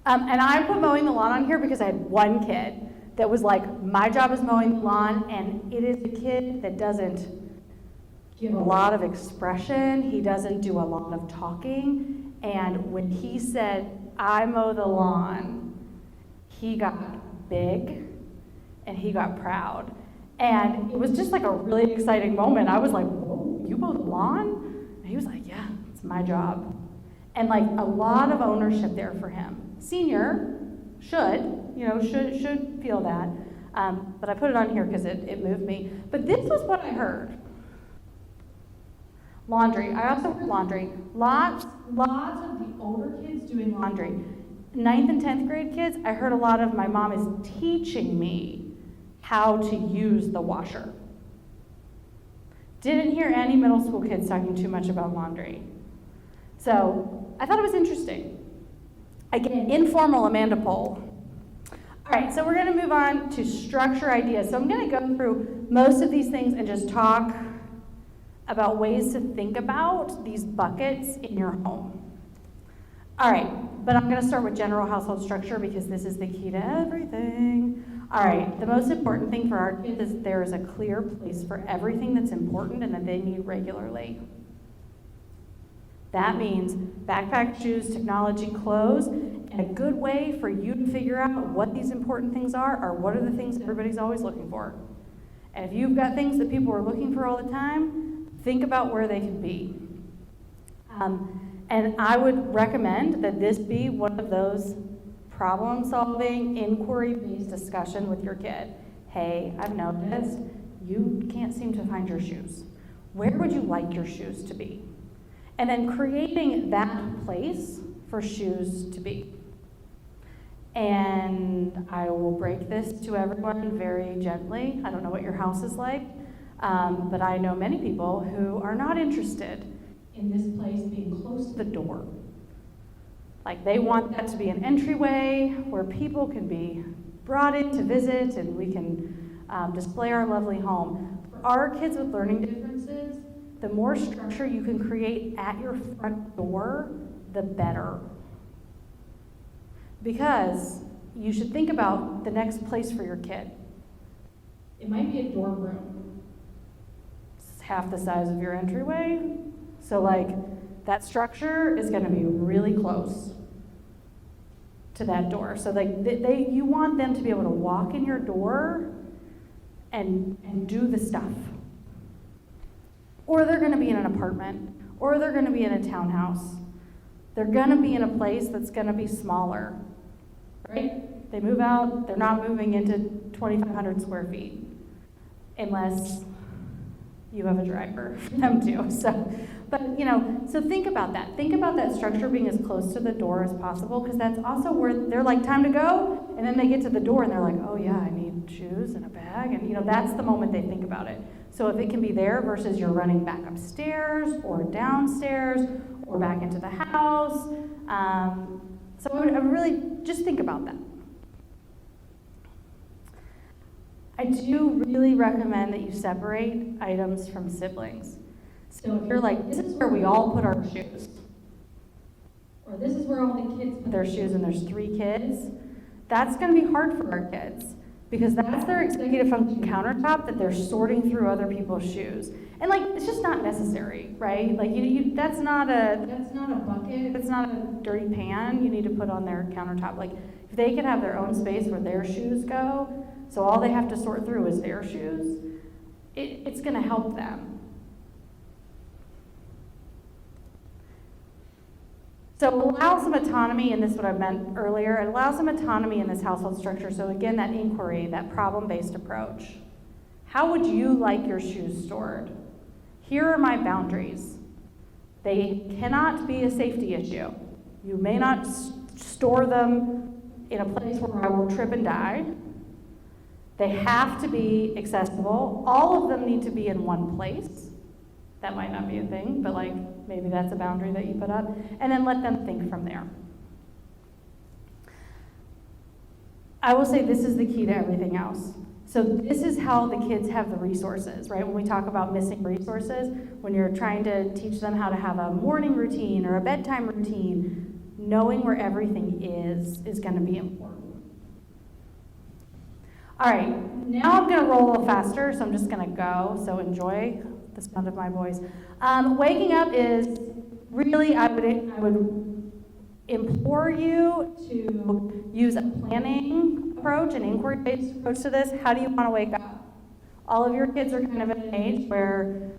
And I put mowing the lawn on here because I had one kid that was like, my job is mowing the lawn, and it is a kid that doesn't give a lot of expression. He doesn't do a lot of talking. And when he said, I mow the lawn, he got big and he got proud. And it was just like a really exciting moment. I was like, whoa, you mow the lawn? And he was like, yeah, it's my job. And like a lot of ownership there for him. Senior should feel that. But I put it on here because it moved me. But this was what I heard. Laundry. I also heard laundry. Lots of the older kids doing laundry. ninth and 10th grade kids, I heard a lot of my mom is teaching me how to use the washer. Didn't hear any middle school kids talking too much about laundry. So I thought it was interesting. Again, informal Amanda poll. All right, so we're going to move on to structure ideas. So I'm going to go through most of these things and just talk about ways to think about these buckets in your home. All right, but I'm going to start with general household structure because this is the key to everything. All right, the most important thing for our kids is there is a clear place for everything that's important and that they need regularly. That means backpack, shoes, technology, clothes, and a good way for you to figure out what these important things are what are the things everybody's always looking for. And if you've got things that people are looking for all the time, think about where they can be. And I would recommend that this be one of those problem-solving, inquiry-based discussion with your kid. Hey, I've noticed you can't seem to find your shoes. Where would you like your shoes to be? And then creating that place for shoes to be. And I will break this to everyone very gently. I don't know what your house is like, but I know many people who are not interested in this place being close to the door. Like they want that to be an entryway where people can be brought in to visit and we can display our lovely home. For our kids with learning differences, the more structure you can create at your front door, the better. Because you should think about the next place for your kid. It might be a dorm room. It's half the size of your entryway. So like that structure is going to be really close to that door. So like you want them to be able to walk in your door and do the stuff. Or they're going to be in an apartment, or they're going to be in a townhouse. They're going to be in a place that's going to be smaller, right? They move out, they're not moving into 2,500 square feet, unless you have a driver for them too. So think about that. Think about that structure being as close to the door as possible, because that's also where they're like, time to go, and then they get to the door and they're like, oh yeah, I need shoes and a bag, and that's the moment they think about it. So if it can be there versus you're running back upstairs or downstairs or back into the house. So I would really just think about that. I do really recommend that you separate items from siblings. So if you're like, this is where we all put our shoes, or this is where all the kids put their shoes and there's 3 kids, that's going to be hard for our kids. Because that's their executive function countertop that they're sorting through other people's shoes. And like, it's just not necessary, right? Like that's not a bucket, that's not a dirty pan you need to put on their countertop. Like if they can have their own space where their shoes go, so all they have to sort through is their shoes, it's gonna help them. So allow some autonomy, and this is what I meant earlier, it allows some autonomy in this household structure. So again, that inquiry, that problem-based approach. How would you like your shoes stored? Here are my boundaries. They cannot be a safety issue. You may not store them in a place where I will trip and die. They have to be accessible. All of them need to be in one place. That might not be a thing, but like maybe that's a boundary that you put up. And then let them think from there. I will say this is the key to everything else. So this is how the kids have the resources, right? When we talk about missing resources, when you're trying to teach them how to have a morning routine or a bedtime routine, knowing where everything is going to be important. All right, now I'm going to roll a little faster, so I'm just going to go. So enjoy the sound of my voice. Waking up is really, I would implore you to use a planning approach, an inquiry-based approach to this. How do you want to wake up? All of your kids are kind of at an age where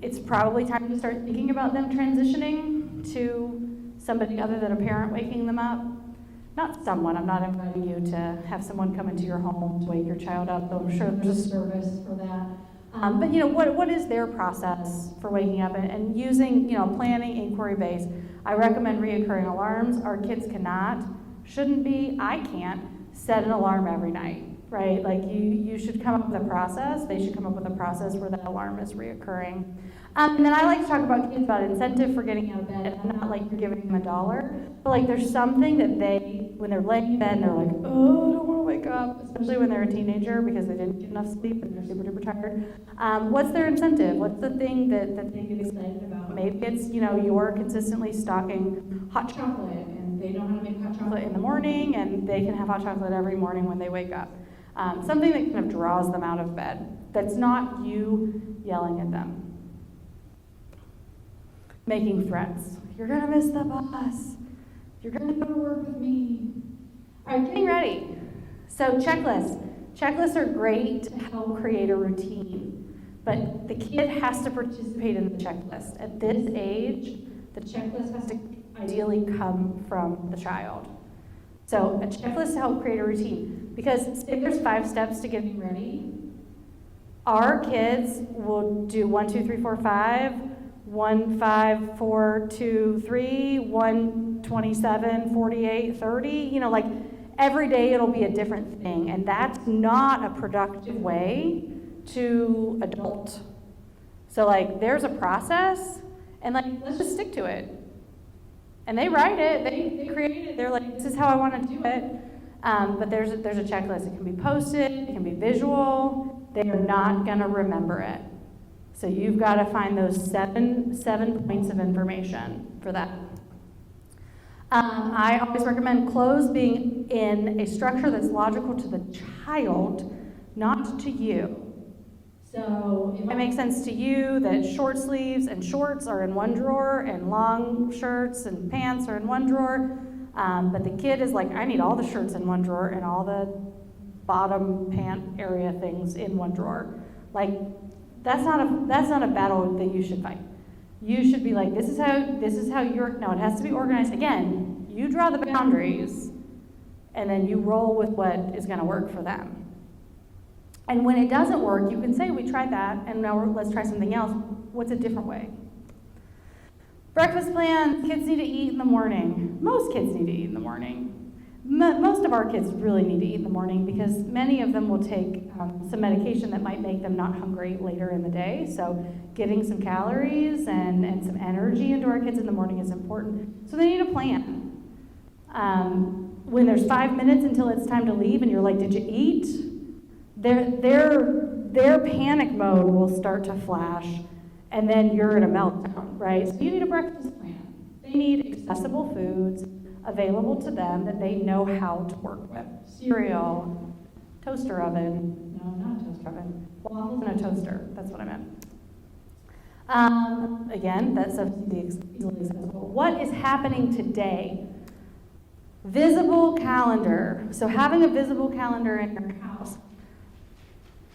it's probably time to start thinking about them transitioning to somebody other than a parent waking them up. Not someone, I'm not inviting you to have someone come into your home to wake your child up, though I'm sure there's a service for that. But what is their process for waking up and using planning inquiry based? I recommend reoccurring alarms. Our kids cannot shouldn't be. I can't set an alarm every night, right? Like you should come up with a process. They should come up with a process where that alarm is reoccurring. And then I like to talk about kids about incentive for getting out of bed. And not like you're giving them $1, but like there's something that they, when they're laying in bed, and they're like, oh, I don't want to wake up, especially when they're a teenager because they didn't get enough sleep and they're super duper tired. What's their incentive? What's the thing that they get excited about? Maybe it's, you're consistently stocking hot chocolate and they know how to make hot chocolate in the morning and they can have hot chocolate every morning when they wake up. Something that kind of draws them out of bed. That's not you yelling at them. Making threats. You're gonna miss the bus. You're gonna go to work with me. All right, getting ready. So checklists. Checklists are great to help create a routine, but the kid has to participate in the checklist. At this age, the checklist has to ideally come from the child. So a checklist to help create a routine. Because say there's 5 steps to getting ready, our kids will do 1, 2, 3, 4, 5, 1, 5, 4, 2, 3, 1, 27, 48, 30, like every day it'll be a different thing. And that's not a productive way to adult. So like there's a process and like let's just stick to it. And they write it, they create it, they're like, this is how I want to do it. But there's a checklist. It can be posted, it can be visual. They are not gonna remember it. So you've got to find those seven points of information for that. I always recommend clothes being in a structure that's logical to the child, not to you. So it might make sense to you that short sleeves and shorts are in one drawer and long shirts and pants are in one drawer, but the kid is like, I need all the shirts in one drawer and all the bottom pant area things in one drawer. Like, that's not a battle that you should fight. You should be like, this is how you're, no, it has to be organized. Again, you draw the boundaries, and then you roll with what is gonna work for them. And when it doesn't work, you can say, we tried that, and now let's try something else. What's a different way? Breakfast plan, kids need to eat in the morning. Most kids need to eat in the morning. Most of our kids really need to eat in the morning because many of them will take some medication that might make them not hungry later in the day. So getting some calories and some energy into our kids in the morning is important. So they need a plan. When there's 5 minutes until it's time to leave and you're like, did you eat? Their panic mode will start to flash and then you're in a meltdown, right? So you need a breakfast plan. They need accessible foods available to them that they know how to work with. Cereal, toaster oven, no, not toaster oven, waffles and a toaster, that's what I meant. Again, that's easily accessible. What is happening today? Visible calendar. So having a visible calendar in your house.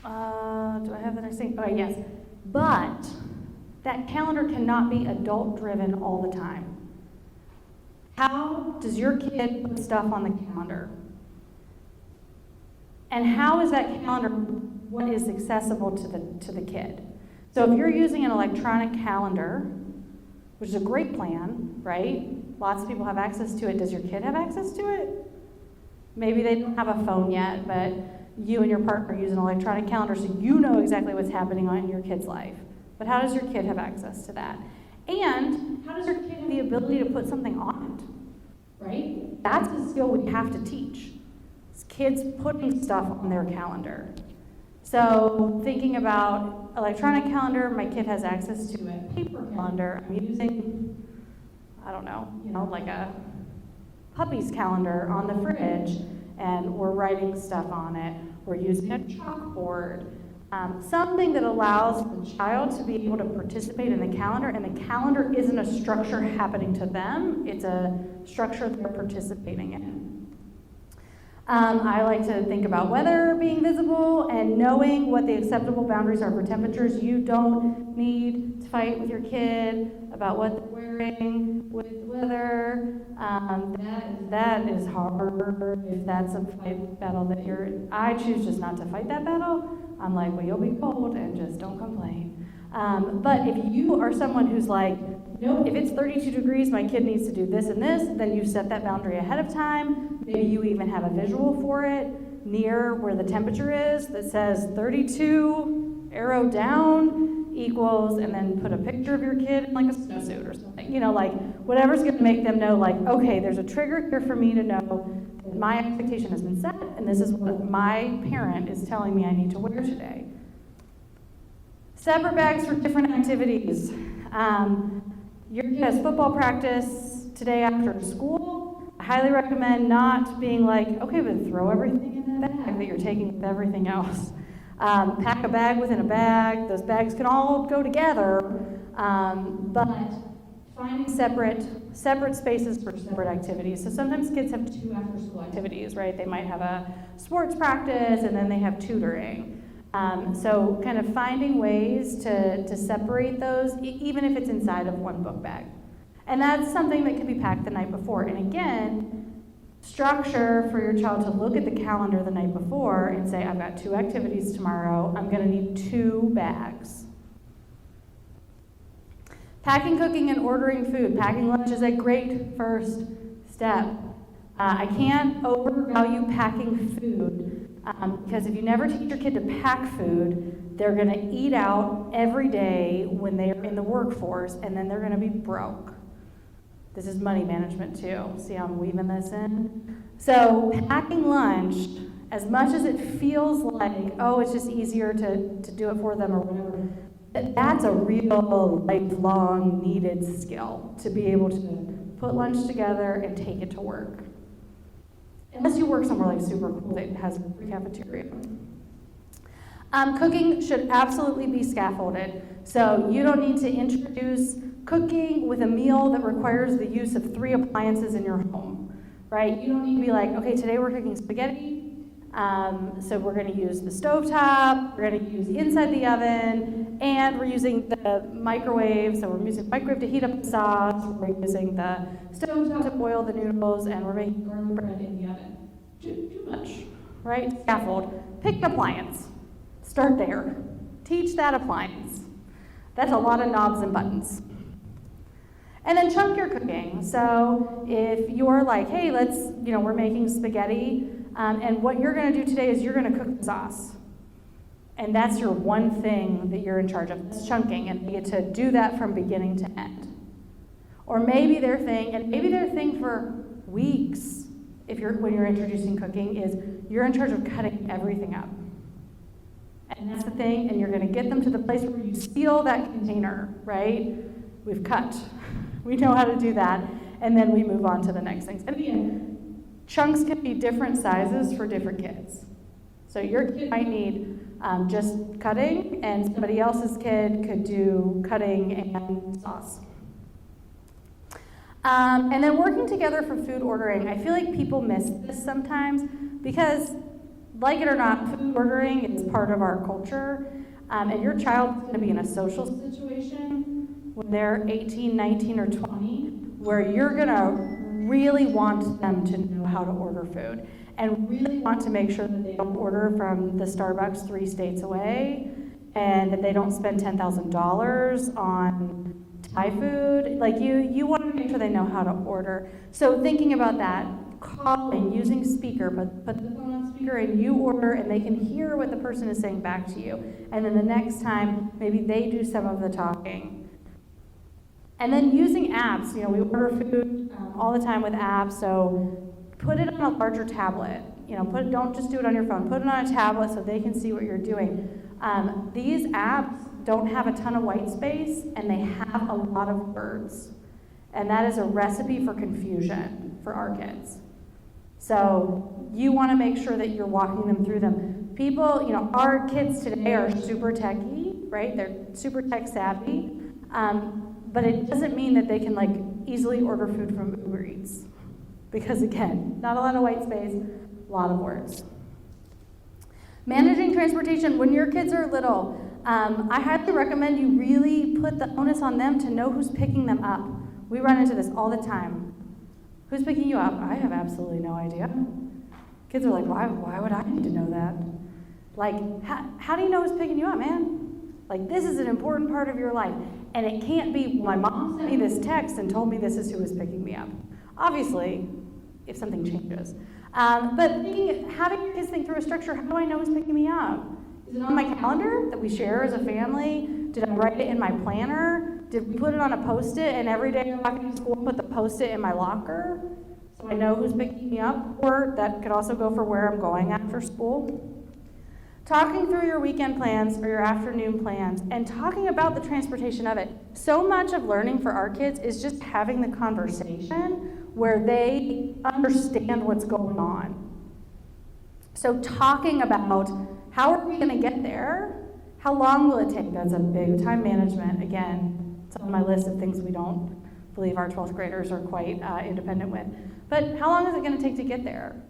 Do I have the next thing? Oh, yes. But that calendar cannot be adult-driven all the time. How does your kid put stuff on the calendar? And how is that calendar what is accessible to the kid? So if you're using an electronic calendar, which is a great plan, right? Lots of people have access to it. Does your kid have access to it? Maybe they don't have a phone yet, but you and your partner use an electronic calendar so you know exactly what's happening in your kid's life. But how does your kid have access to that? And how does your kid have the ability to put something on it? Right? That's a skill we have to teach. It's kids putting stuff on their calendar. So thinking about electronic calendar, my kid has access to a paper calendar. I'm using, I don't know, like a puppy's calendar on the fridge, and we're writing stuff on it. We're using a chalkboard. Something that allows the child to be able to participate in the calendar, and the calendar isn't a structure happening to them, it's a structure they're participating in. I like to think about weather being visible and knowing what the acceptable boundaries are for temperatures. You don't need to fight with your kid about what they're wearing with weather. That is hard if that's a fight battle that I choose just not to fight that battle. I'm like, well, you'll be cold and just don't complain. But if you are someone who's like, nope, if it's 32 degrees, my kid needs to do this and this, then you set that boundary ahead of time. Maybe you even have a visual for it near where the temperature is that says 32, arrow down, equals, and then put a picture of your kid in like a snowsuit or something. You know, like whatever's gonna make them know like, okay, there's a trigger here for me to know that my expectation has been set, and this is what my parent is telling me I need to wear today. Separate bags for different activities. Your kid has football practice today after school. I highly recommend not being like, okay, but throw everything in that bag that you're taking with everything else. Pack a bag within a bag. Those bags can all go together, but finding separate spaces for separate activities. So sometimes kids have 2 after-school activities, right? They might have a sports practice and then they have tutoring. So kind of finding ways to separate those, even if it's inside of one book bag. And that's something that can be packed the night before. And again, structure for your child to look at the calendar the night before and say, I've got 2 activities tomorrow, I'm gonna need 2 bags. Packing, cooking, and ordering food. Packing lunch is a great first step. I can't overvalue packing food. Because if you never teach your kid to pack food, they're going to eat out every day when they are in the workforce, and then they're going to be broke. This is money management too. See how I'm weaving this in? So packing lunch, as much as it feels like, oh, it's just easier to do it for them or whatever, that's a real lifelong needed skill to be able to put lunch together and take it to work. Unless you work somewhere like super cool that has a free cafeteria. Cooking should absolutely be scaffolded. So you don't need to introduce cooking with a meal that requires the use of 3 appliances in your home, right? You don't need to be like, okay, today we're cooking spaghetti, so we're gonna use the stovetop, we're gonna use inside the oven, and we're using the microwave, so we're using the microwave to heat up the sauce, we're using the stovetop to boil the noodles, and we're making garlic bread in the oven. Too much, right? Scaffold. Pick an appliance. Start there. Teach that appliance. That's a lot of knobs and buttons. And then chunk your cooking. So if you're like, hey, we're making spaghetti, and what you're gonna do today is you're gonna cook the sauce. And that's your one thing that you're in charge of. That's chunking, and you get to do that from beginning to end. Or maybe their thing for weeks, when you're introducing cooking, is you're in charge of cutting everything up. And that's the thing, and you're gonna get them to the place where you seal that container, right? We've cut. We know how to do that, and then we move on to the next things. And again, chunks can be different sizes for different kids. So your kid might need just cutting, and somebody else's kid could do cutting and sauce. And then working together for food ordering. I feel like people miss this sometimes because, like it or not, food ordering is part of our culture. And your child's going to be in a social situation when they're 18, 19, or 20, where you're going to really want them to know how to order food and really want to make sure that they don't order from the Starbucks 3 states away and that they don't spend $10,000 on Thai food. Like you want to make sure they know how to order. So thinking about that, calling, using speaker, put the phone on speaker and you order and they can hear what the person is saying back to you. And then the next time, maybe they do some of the talking. And then using apps, we order food all the time with apps, so put it on a larger tablet. Don't just do it on your phone. Put it on a tablet so they can see what you're doing. These apps don't have a ton of white space, and they have a lot of words. And that is a recipe for confusion for our kids. So you want to make sure that you're walking them through them. People, our kids today are super techy, right? They're super tech savvy. But it doesn't mean that they can easily order food from Uber Eats. Because again, not a lot of white space, a lot of words. Managing transportation when your kids are little. I highly recommend you really put the onus on them to know who's picking them up. We run into this all the time. Who's picking you up? I have absolutely no idea. Kids are like, why would I need to know that? How do you know who's picking you up, man? Like, this is an important part of your life. And it can't be, well, my mom sent me this text and told me this is who is picking me up. Obviously, if something changes. But having your kids think through a structure, how do I know who's picking me up? Is it on my calendar that we share as a family? Did I write it in my planner? Did we put it on a Post-it and every day I walk into school put the Post-it in my locker so I know who's picking me up? Or that could also go for where I'm going after school. Talking through your weekend plans or your afternoon plans and talking about the transportation of it. So much of learning for our kids is just having the conversation where they understand what's going on. So talking about how are we going to get there? How long will it take? That's a big time management. Again, it's on my list of things we don't believe our 12th graders are quite independent with. But how long is it going to take to get there?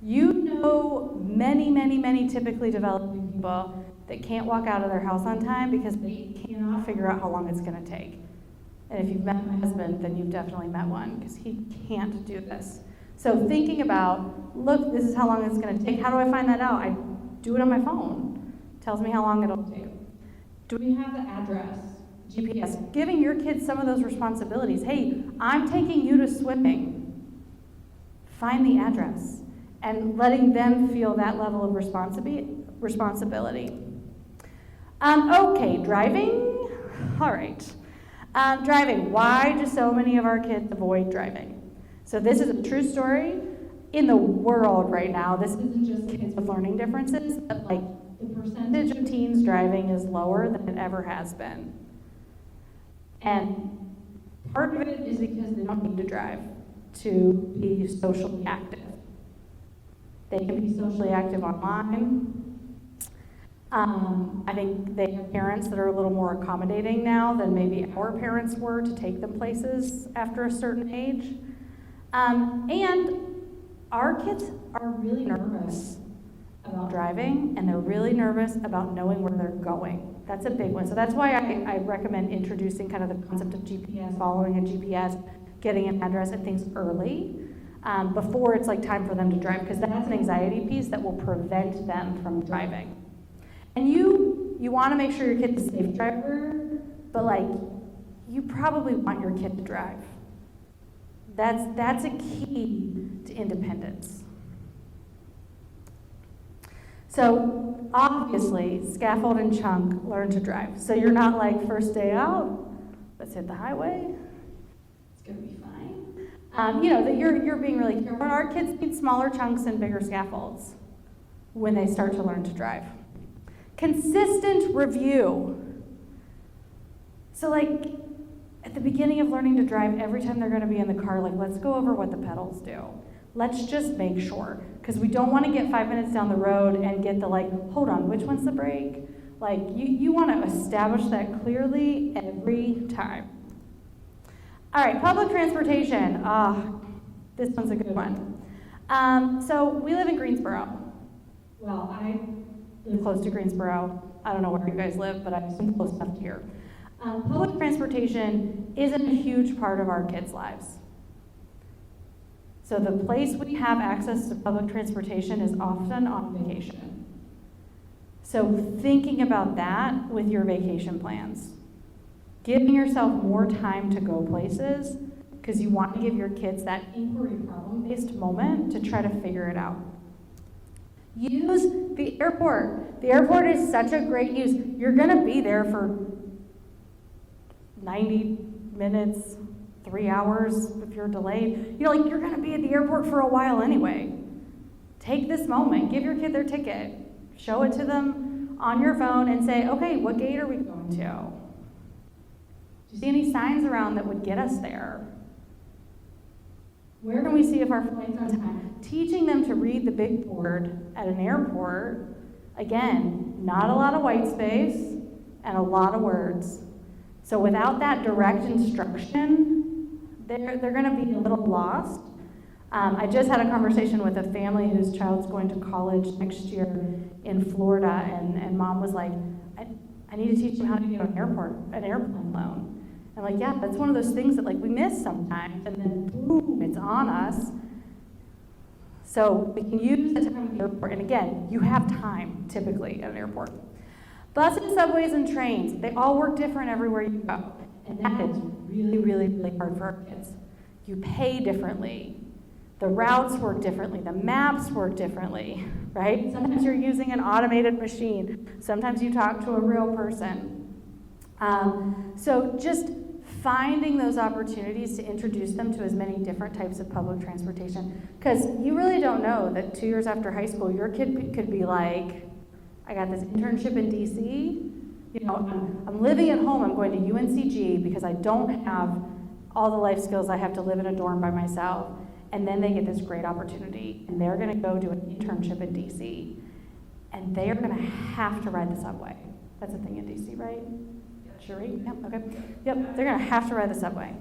You know many typically developing people that can't walk out of their house on time because they cannot figure out how long it's going to take. And if you've met my husband, then you've definitely met one because he can't do this. So thinking about, look, this is how long it's going to take. How do I find that out? I do it on my phone. It tells me how long it'll take. Do we have the address? GPS. Giving your kids some of those responsibilities. Hey, I'm taking you to swimming. Find the address. And letting them feel that level of responsibility. Okay, driving. All right. Driving. Why do so many of our kids avoid driving? So this is a true story. In the world right now, this isn't just kids with learning differences, but like the percentage of teens driving is lower than it ever has been. And part of it is because they don't need to drive to be socially active. They can be socially active online. I think they have parents that are a little more accommodating now than maybe our parents were to take them places after a certain age. And our kids are really nervous about driving, and they're really nervous about knowing where they're going. That's a big one. So that's why I recommend introducing kind of the concept of GPS, following a GPS, getting an address and things early. Before it's like time for them to drive, because that's an anxiety piece that will prevent them from driving. And you want to make sure your kid's a safe driver, but like you probably want your kid to drive. That's a key to independence. So obviously, Scaffold and Chunk learn to drive. So you're not like first day out, let's hit the highway. It's gonna be fine. That you're being really careful. Our kids need smaller chunks and bigger scaffolds when they start to learn to drive. Consistent review. So like at the beginning of learning to drive, every time they're going to be in the car, like let's go over what the pedals do. Let's just make sure, because we don't want to get 5 minutes down the road and get the like, hold on, which one's the brake? Like you want to establish that clearly every time. All right, public transportation. This one's a good one. So we live in Greensboro. Well, I live close to Greensboro. I don't know where you guys live, but I'm close enough to here. Public transportation isn't a huge part of our kids' lives. So the place we have access to public transportation is often on vacation. So thinking about that with your vacation plans. Giving yourself more time to go places because you want to give your kids that inquiry problem-based moment to try to figure it out. Use the airport. The airport is such a great use. You're going to be there for 90 minutes, 3 hours if you're delayed. You're going to be at the airport for a while anyway. Take this moment. Give your kid their ticket. Show it to them on your phone and say, okay, what gate are we going to? Do you see any signs around that would get us there? Where can we see if our flight's on time? Teaching them to read the big board at an airport, again, not a lot of white space and a lot of words. So without that direct instruction, they're going to be a little lost. I just had a conversation with a family whose child's going to college next year in Florida, and mom was like, I need to teach them how to get an airplane loan. And like, yeah, that's one of those things that like we miss sometimes, and then boom, it's on us. So we can use the time at the airport, and again, you have time typically at an airport. Buses, subways, and trains, they all work different everywhere you go. And that is really, really, really hard for our kids. You pay differently. The routes work differently. The maps work differently, right? Sometimes you're using an automated machine. Sometimes you talk to a real person. So just finding those opportunities to introduce them to as many different types of public transportation. Because you really don't know that 2 years after high school, your kid could be like, I got this internship in DC. You know, I'm living at home. I'm going to UNCG because I don't have all the life skills I have to live in a dorm by myself. And then they get this great opportunity, and they're going to go do an internship in DC, and they are going to have to ride the subway. That's a thing in DC, right? Cherie? Yep. Okay. Yep. They're going to have to ride the subway.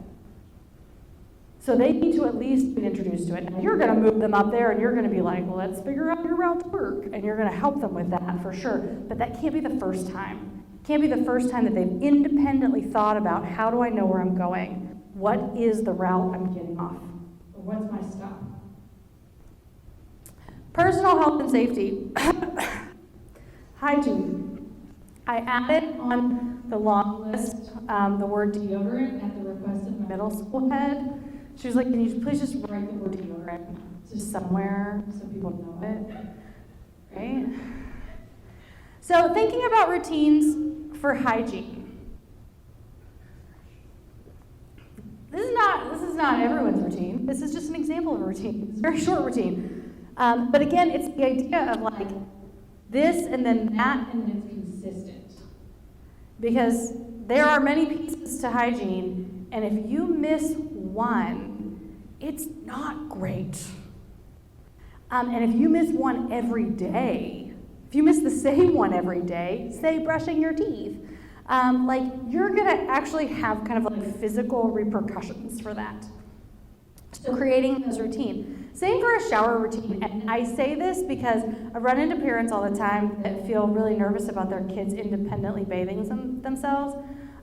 So they need to at least be introduced to it. Now you're going to move them up there, and you're going to be like, well, let's figure out your route to work, and you're going to help them with that for sure. But that can't be the first time. It can't be the first time that they've independently thought about, how do I know where I'm going? What is the route I'm getting off? Or what's my stop? Personal health and safety. Hygiene. I added on the long list the word deodorant at the request of my middle school head. She was like, can you please just write the word deodorant just somewhere so people know it, right? So thinking about routines for hygiene. This is not everyone's routine. This is just an example of a routine. It's a very short routine. But again, it's the idea of like this and then that, and then it's consistent. Because there are many pieces to hygiene, and if you miss one, it's not great. And if you miss one every day, if you miss the same one every day, say brushing your teeth, like you're gonna actually have kind of like physical repercussions for that. So creating this routine. Same for a shower routine. And I say this because I run into parents all the time that feel really nervous about their kids independently bathing themselves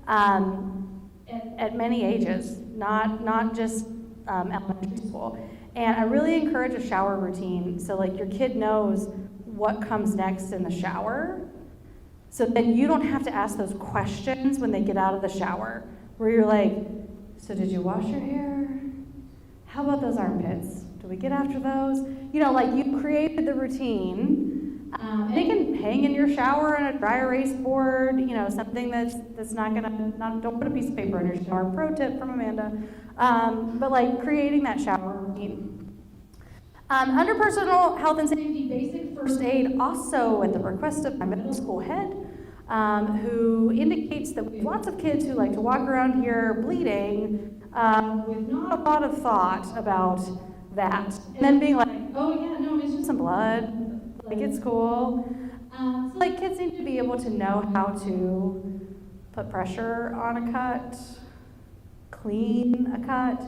at many ages, not just elementary school. And I really encourage a shower routine so like your kid knows what comes next in the shower. So then you don't have to ask those questions when they get out of the shower, where you're like, so did you wash your hair? How about those armpits? Do we get after those? You know, like you created the routine. And it can hang in your shower on a dry erase board, you know, something that's not gonna, don't put a piece of paper in your shower. Pro tip from Amanda. But like creating that shower routine. Under personal health and safety, basic first aid, also at the request of my middle school head, who indicates that we have lots of kids who like to walk around here bleeding with not a lot of thought about that. And then being like, oh yeah, no, it's just some blood, like it's cool. So like kids need to be able to know how to put pressure on a cut, clean a cut,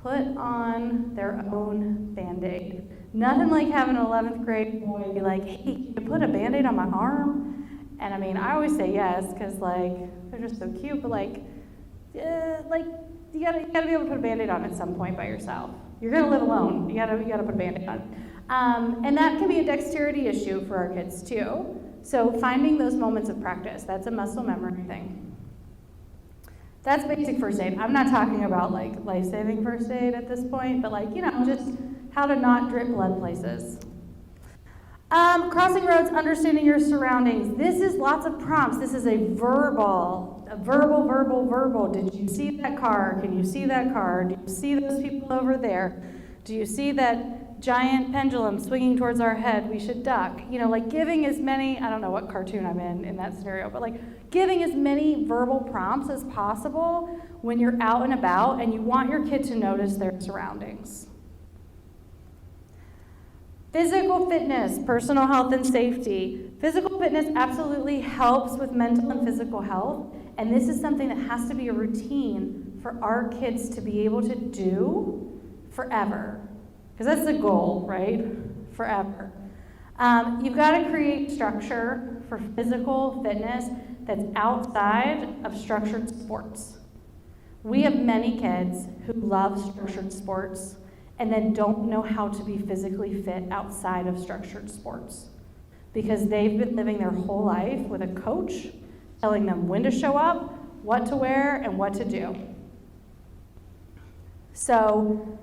put on their own Band-Aid. Nothing like having an 11th grade boy be like, hey, can you put a Band-Aid on my arm? And I mean, I always say yes, because like, they're just so cute, but like you gotta be able to put a Band-Aid on at some point by yourself. You're gonna live alone, you gotta put a Band-Aid on. And that can be a dexterity issue for our kids too. So finding those moments of practice, that's a muscle memory thing. That's basic first aid. I'm not talking about like life-saving first aid at this point, but like, you know, just how to not drip blood places. Crossing roads, understanding your surroundings. This is lots of prompts. This is a verbal. Did you see that car? Can you see that car? Do you see those people over there? Do you see that giant pendulum swinging towards our head? We should duck. You know, like giving as many, I don't know what cartoon I'm in that scenario, but like giving as many verbal prompts as possible when you're out and about and you want your kid to notice their surroundings. Physical fitness, personal health and safety. Physical fitness absolutely helps with mental and physical health, and this is something that has to be a routine for our kids to be able to do forever. Because that's the goal, right? Forever. You've got to create structure for physical fitness that's outside of structured sports. We have many kids who love structured sports and then don't know how to be physically fit outside of structured sports because they've been living their whole life with a coach telling them when to show up, what to wear, and what to do. So,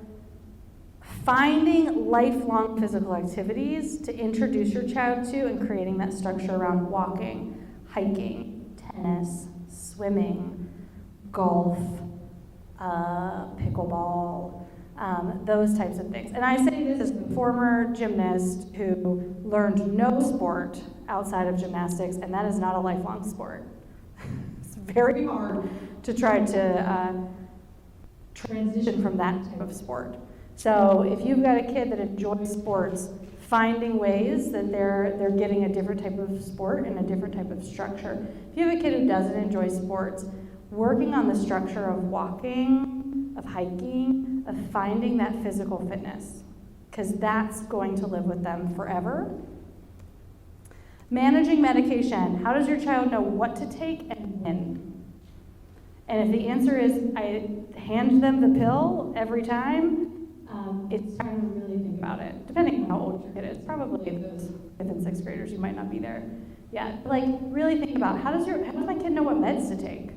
finding lifelong physical activities to introduce your child to and creating that structure around walking, hiking, tennis, swimming, golf, pickleball, those types of things. And I say this as a former gymnast who learned no sport outside of gymnastics, and that is not a lifelong sport. It's very hard to try to transition from that type of sport. So if you've got a kid that enjoys sports, finding ways that they're getting a different type of sport and a different type of structure. If you have a kid who doesn't enjoy sports, working on the structure of walking, of hiking, of finding that physical fitness, because that's going to live with them forever. Managing medication. How does your child know what to take and when? And if the answer is, I hand them the pill every time, it's time to really think about it, depending on how old your kid is. Probably if it's 5th and 6th graders, you might not be there yet. Like, really think about, how does my kid know what meds to take?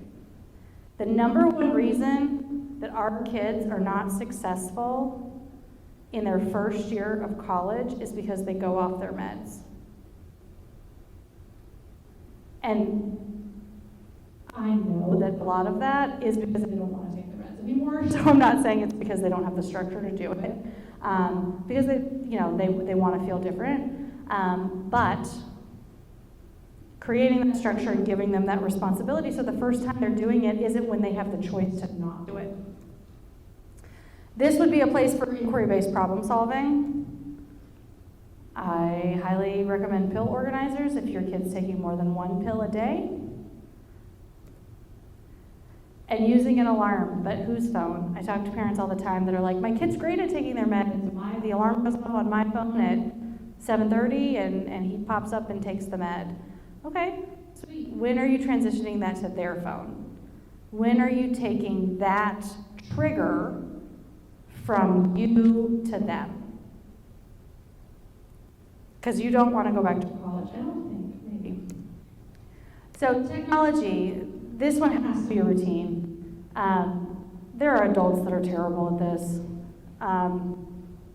The number one reason that our kids are not successful in their first year of college is because they go off their meds. And I know that a lot of that is because they don't want to take the meds anymore. So I'm not saying it's because they don't have the structure to do it, because they want to feel different. But creating that structure and giving them that responsibility, so the first time they're doing it isn't when they have the choice to not do it. This would be a place for inquiry-based problem solving. I highly recommend pill organizers if your kid's taking more than one pill a day. And using an alarm, but whose phone? I talk to parents all the time that are like, my kid's great at taking their meds. The alarm goes off on my phone at 7:30 and he pops up and takes the med. Okay, sweet. When are you transitioning that to their phone? When are you taking that trigger from you to them? Because you don't want to go back to college, I don't think, maybe. So technology, this one has to be a routine. There are adults that are terrible at this.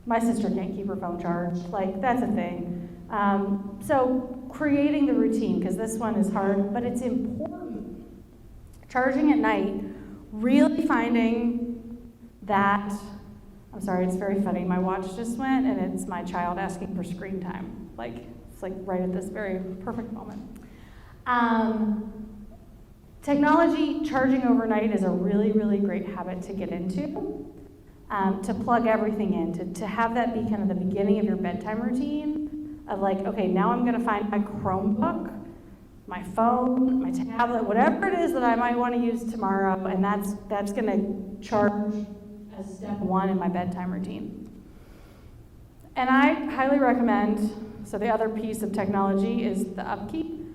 My sister can't keep her phone charged. Like, that's a thing. So creating the routine, because this one is hard, but it's important. Charging at night, really finding that, I'm sorry, it's very funny. My watch just went, and it's my child asking for screen time. Like, it's like right at this very perfect moment. Technology, charging overnight is a really, really great habit to get into. To plug everything in, to have that be kind of the beginning of your bedtime routine of like, okay, now I'm going to find my Chromebook, my phone, my tablet, whatever it is that I might want to use tomorrow, and that's going to charge as step one in my bedtime routine. And I highly recommend, so the other piece of technology is the upkeep.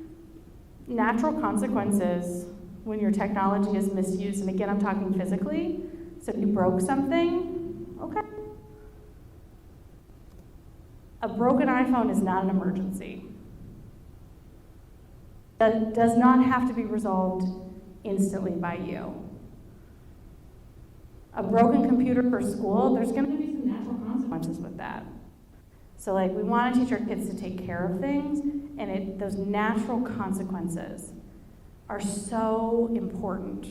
Natural consequences when your technology is misused, and again, I'm talking physically. So if you broke something, okay. A broken iPhone is not an emergency. That does not have to be resolved instantly by you. A broken computer for school, there's going to be some natural consequences with that. So like, we want to teach our kids to take care of things, and those natural consequences are so important.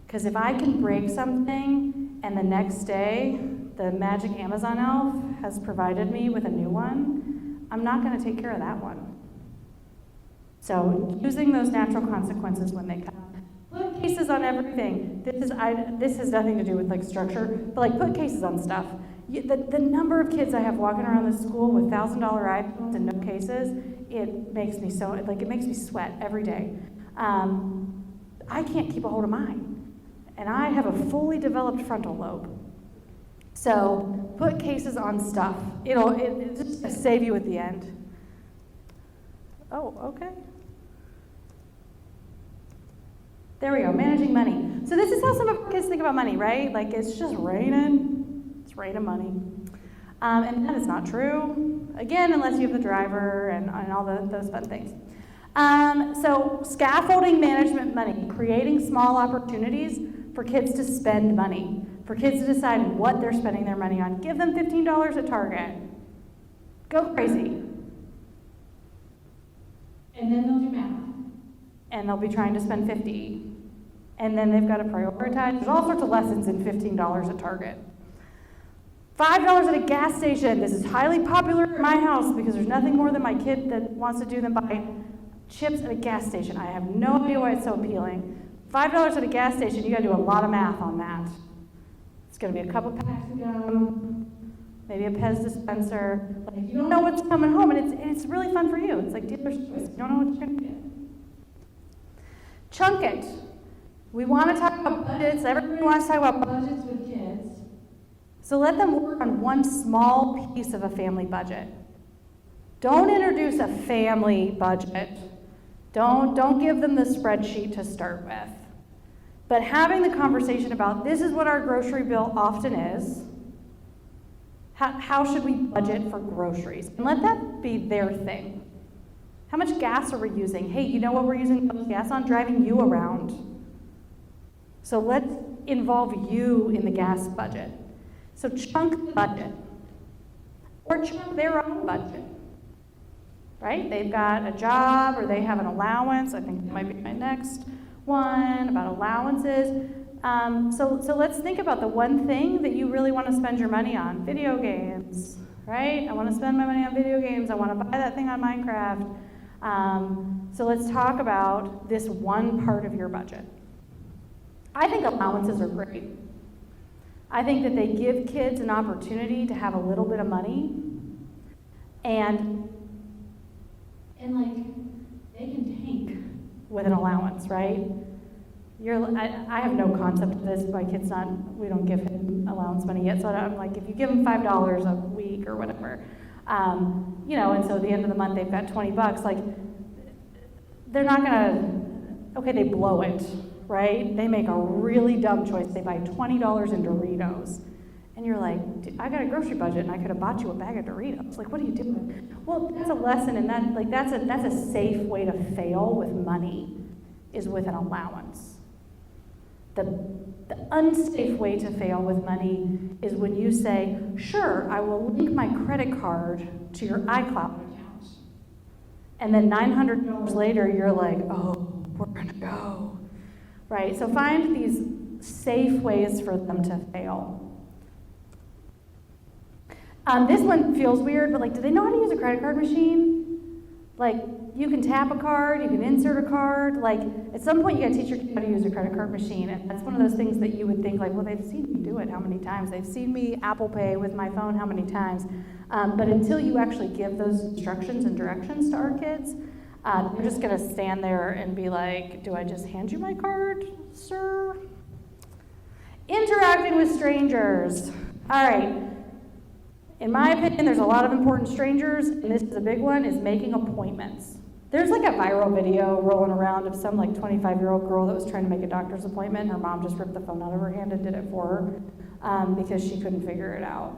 Because if I can break something and the next day the magic Amazon elf has provided me with a new one, I'm not going to take care of that one. So using those natural consequences when they come. Put cases on everything. This has nothing to do with like structure, but like put cases on stuff. The number of kids I have walking around the school with $1,000 iPhones and no cases, it makes me sweat every day. I can't keep a hold of mine. And I have a fully developed frontal lobe. So put cases on stuff. It'll just save you at the end. Oh, okay. There we go, managing money. So this is how some of our kids think about money, right? Like, it's just raining. It's raining money. And that is not true, again, unless you have the driver and all those fun things. So scaffolding management money, creating small opportunities for kids to spend money, for kids to decide what they're spending their money on. Give them $15 at Target. Go crazy. And then they'll do math. And they'll be trying to spend $50. And then they've got to prioritize. There's all sorts of lessons in $15 at Target. $5 at a gas station. This is highly popular at my house because there's nothing more than my kid that wants to do than buy chips at a gas station. I have no idea why it's so appealing. $5 at a gas station, you got to do a lot of math on that. It's going to be a couple packs of gum, maybe a Pez dispenser. Like, you don't know what's coming home, and it's really fun for you. It's like dealer's choice. You don't know what you're going to get. Chunk it. We want to talk about budgets. Everybody wants to talk about budgets with kids. So let them work on one small piece of a family budget. Don't introduce a family budget. Don't give them the spreadsheet to start with. But having the conversation about this is what our grocery bill often is. How should we budget for groceries? And let that be their thing. How much gas are we using? Hey, you know what we're using gas on? Driving you around. So let's involve you in the gas budget. So chunk the budget. Or chunk their own budget. Right? They've got a job or they have an allowance. I think that might be my next one about allowances. So let's think about the one thing that you really want to spend your money on. Video games, right? I want to spend my money on video games. I want to buy that thing on Minecraft. So let's talk about this one part of your budget. I think allowances are great. I think that they give kids an opportunity to have a little bit of money and like they can tank with an allowance, right? I have no concept of this. My kid's we don't give him allowance money yet, so I'm like, if you give him $5 a week or whatever, and so at the end of the month they've got $20, like, they're not gonna, they blow it, right? They make a really dumb choice. They buy $20 in Doritos. And you're like, I got a grocery budget and I could have bought you a bag of Doritos. Like, what are you doing? Well, that's a lesson, and that's a safe way to fail with money, is with an allowance. The unsafe way to fail with money is when you say, sure, I will link my credit card to your iCloud account. And then $900 later, you're like, oh, we're gonna go. Right? So find these safe ways for them to fail. This one feels weird, but do they know how to use a credit card machine? You can tap a card, you can insert a card. At some point, you gotta teach your kid how to use a credit card machine, and that's one of those things that you would think, well, they've seen me do it how many times? They've seen me Apple Pay with my phone how many times? But until you actually give those instructions and directions to our kids, they're just gonna stand there and be like, do I just hand you my card, sir? Interacting with strangers. All right. In my opinion, there's a lot of important strangers, and this is a big one, is making appointments. There's a viral video rolling around of some 25-year-old girl that was trying to make a doctor's appointment. Her mom just ripped the phone out of her hand and did it for her because she couldn't figure it out.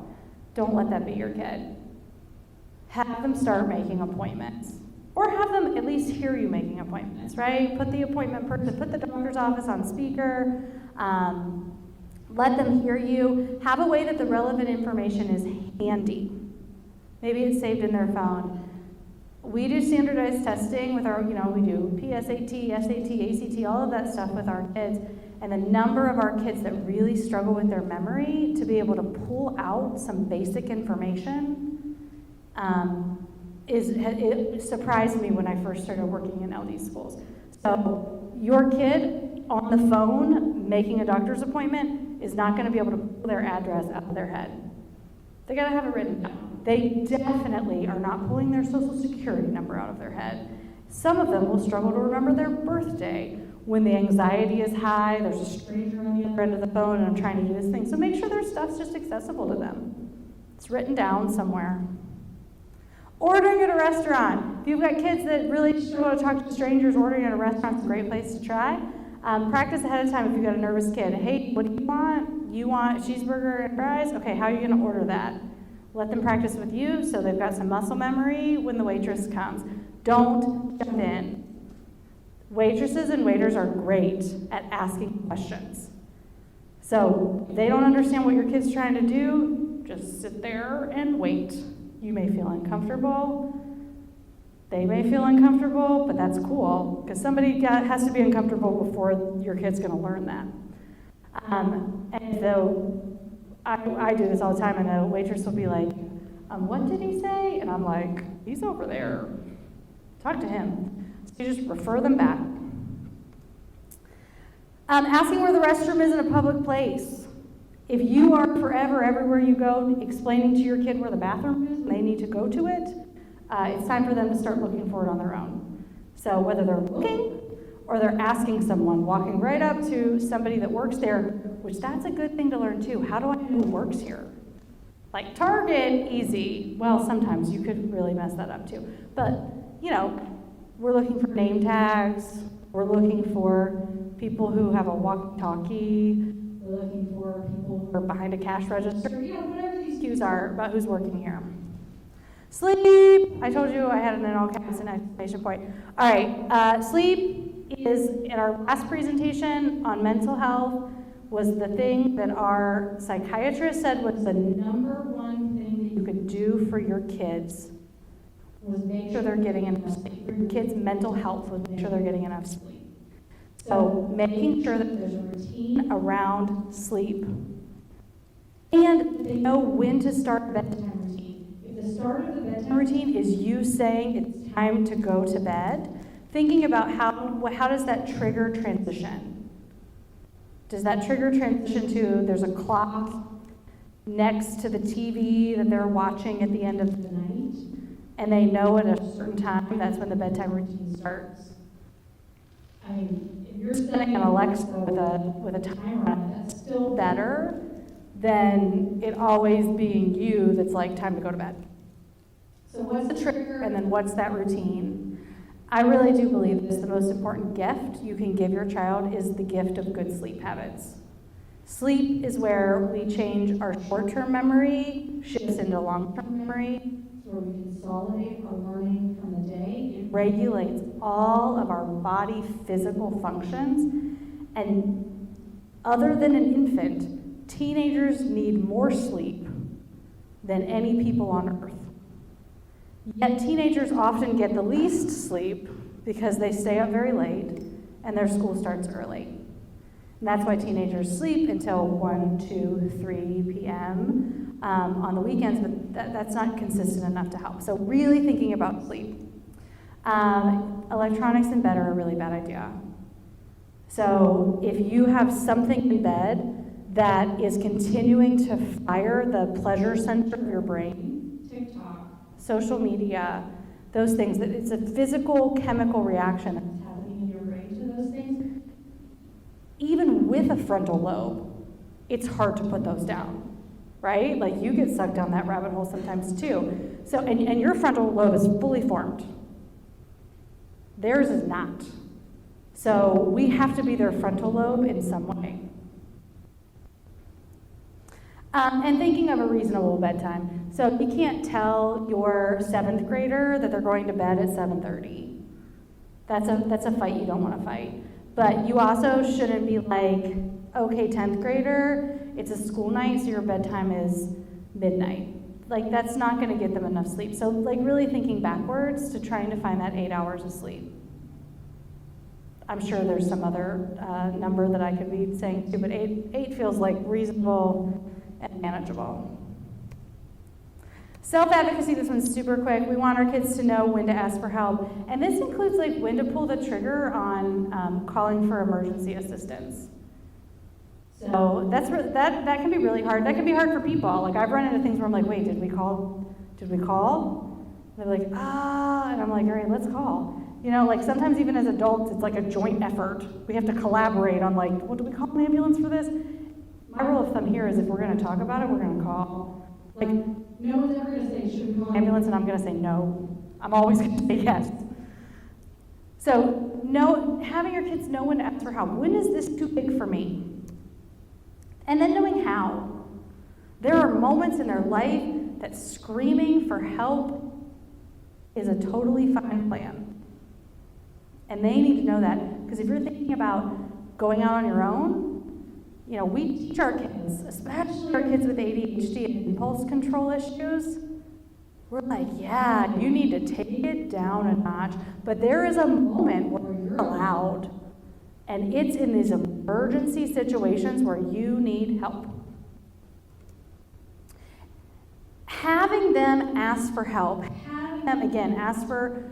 Don't let that be your kid. Have them start making appointments. Or have them at least hear you making appointments, right? Put the appointment person, put the doctor's office on speaker. Let them hear you. Have a way that the relevant information is handy. Maybe it's saved in their phone. We do standardized testing with our, we do PSAT, SAT, ACT, all of that stuff with our kids. And the number of our kids that really struggle with their memory to be able to pull out some basic information it surprised me when I first started working in LD schools. So your kid on the phone making a doctor's appointment is not going to be able to pull their address out of their head. They got to have it written down. They definitely are not pulling their social security number out of their head. Some of them will struggle to remember their birthday when the anxiety is high, there's a stranger on the other end of the phone and I'm trying to use things. So make sure their stuff's just accessible to them. It's written down somewhere. Ordering at a restaurant. If you've got kids that really struggle to talk to strangers, ordering at a restaurant is a great place to try. Practice ahead of time if you've got a nervous kid. Hey, what do you want? You want a cheeseburger and fries? Okay, how are you going to order that? Let them practice with you so they've got some muscle memory when the waitress comes. Don't jump in. Waitresses and waiters are great at asking questions. So if they don't understand what your kid's trying to do, just sit there and wait. You may feel uncomfortable. They may feel uncomfortable, but that's cool, because somebody has to be uncomfortable before your kid's going to learn that. And so I do this all the time, and a waitress will be like, what did he say? And I'm like, he's over there. Talk to him. So you just refer them back. Asking where the restroom is in a public place. If you are forever, everywhere you go, explaining to your kid where the bathroom is and they need to go to it, it's time for them to start looking for it on their own. So whether they're looking or they're asking someone, walking right up to somebody that works there, which that's a good thing to learn too. How do I know who works here? Like Target, easy. Well, sometimes you could really mess that up too. But, we're looking for name tags. We're looking for people who have a walkie-talkie. We're looking for people who are behind a cash register. Whatever these cues are about who's working here. Sleep. I told you I had an in all caps and exclamation point. All right, sleep is, in our last presentation on mental health, was the thing that our psychiatrist said was the number one thing that you could do for your kids was make sure they're getting enough sleep. For your kids' mental health was make sure they're getting enough sleep. So making sure that there's a routine around sleep. And they know when to start a bedtime routine. If the start of the bedtime routine is you saying it's time to go to bed, thinking about how does that trigger transition? Does that trigger transition to there's a clock next to the TV that they're watching at the end of the night, and they know at a certain time that's when the bedtime routine starts? I mean, if you're setting an Alexa with a timer on it, that's still better than it always being you that's like, time to go to bed. So what's the trigger, and then what's that routine? I really do believe this. The most important gift you can give your child is the gift of good sleep habits. Sleep is where we change our short-term memory, shifts into long-term memory, where we consolidate our learning from the day. It regulates all of our body physical functions. And other than an infant, teenagers need more sleep than any people on earth. Yet teenagers often get the least sleep because they stay up very late and their school starts early. And that's why teenagers sleep until 1, 2, 3 p.m. On the weekends, but that's not consistent enough to help. So really thinking about sleep. Electronics in bed are a really bad idea. So if you have something in bed that is continuing to fire the pleasure center of your brain, TikTok, social media, those things, that it's a physical chemical reaction that's happening in your brain to those things. Even with a frontal lobe, it's hard to put those down, right? Like you get sucked down that rabbit hole sometimes too. So, and your frontal lobe is fully formed. Theirs is not. So we have to be their frontal lobe in some way. And thinking of a reasonable bedtime. So you can't tell your 7th grader that they're going to bed at 7:30. That's a fight you don't want to fight. But you also shouldn't be like, okay, 10th grader, it's a school night, so your bedtime is midnight. Like that's not going to get them enough sleep. So like really thinking backwards to trying to find that 8 hours of sleep. I'm sure there's some other number that I could be saying too, but 8 feels like reasonable and manageable. Self-advocacy, this one's super quick. We want our kids to know when to ask for help. And this includes like when to pull the trigger on calling for emergency assistance. So that can be really hard. That can be hard for people. Like I've run into things where I'm like, wait, did we call? And they're like, and I'm like, all right, let's call. Like sometimes even as adults, it's like a joint effort. We have to collaborate on like, well, do we call an ambulance for this? My rule of thumb here is if we're going to talk about it, we're going to call. Like, no one's ever going to say, should we call an ambulance? And I'm going to say no. I'm always going to say yes. So having your kids know when to ask for help. When is this too big for me? And then knowing how. There are moments in their life that screaming for help is a totally fine plan. And they need to know that, because if you're thinking about going out on your own, we teach our kids, especially our kids with ADHD and impulse control issues, we're like, yeah, you need to take it down a notch, but there is a moment where you're allowed, and it's in these emergency situations where you need help. Having them ask for help, having them, again, ask for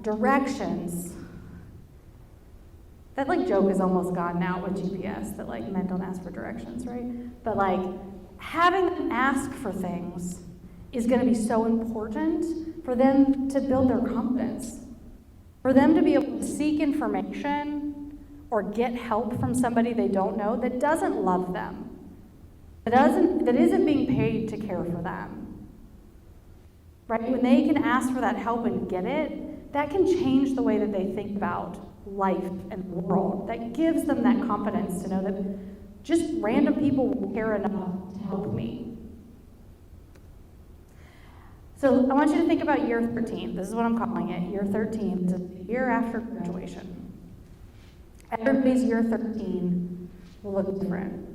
directions. That joke is almost gone now with GPS, that men don't ask for directions, right? But having them ask for things is going to be so important for them to build their confidence, for them to be able to seek information or get help from somebody they don't know that doesn't love them, that isn't being paid to care for them, right? When they can ask for that help and get it, that can change the way that they think about life and the world. That gives them that confidence to know that just random people will care enough to help me. So I want you to think about year 13. This is what I'm calling it, year 13. It's the year after graduation. Everybody's year 13 will look different.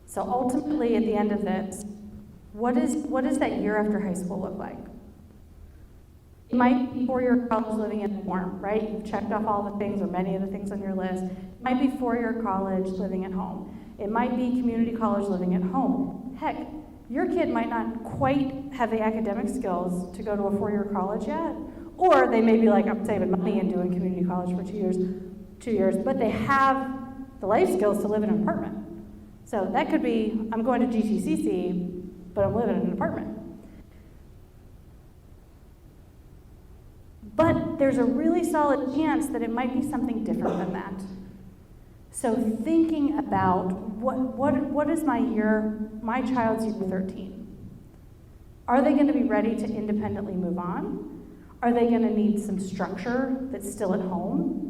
So ultimately, at the end of this, what does that year after high school look like? It might be 4-year college living in a dorm, right? You've checked off all the things or many of the things on your list. It might be 4-year college living at home. It might be community college living at home. Heck, your kid might not quite have the academic skills to go to a 4-year college yet, or they may be like, I'm saving money and doing community college for 2 years, but they have the life skills to live in an apartment. So that could be, I'm going to GTCC, but I'm living in an apartment. But there's a really solid chance that it might be something different than that. So thinking about what is my child's year 13? Are they going to be ready to independently move on? Are they going to need some structure that's still at home?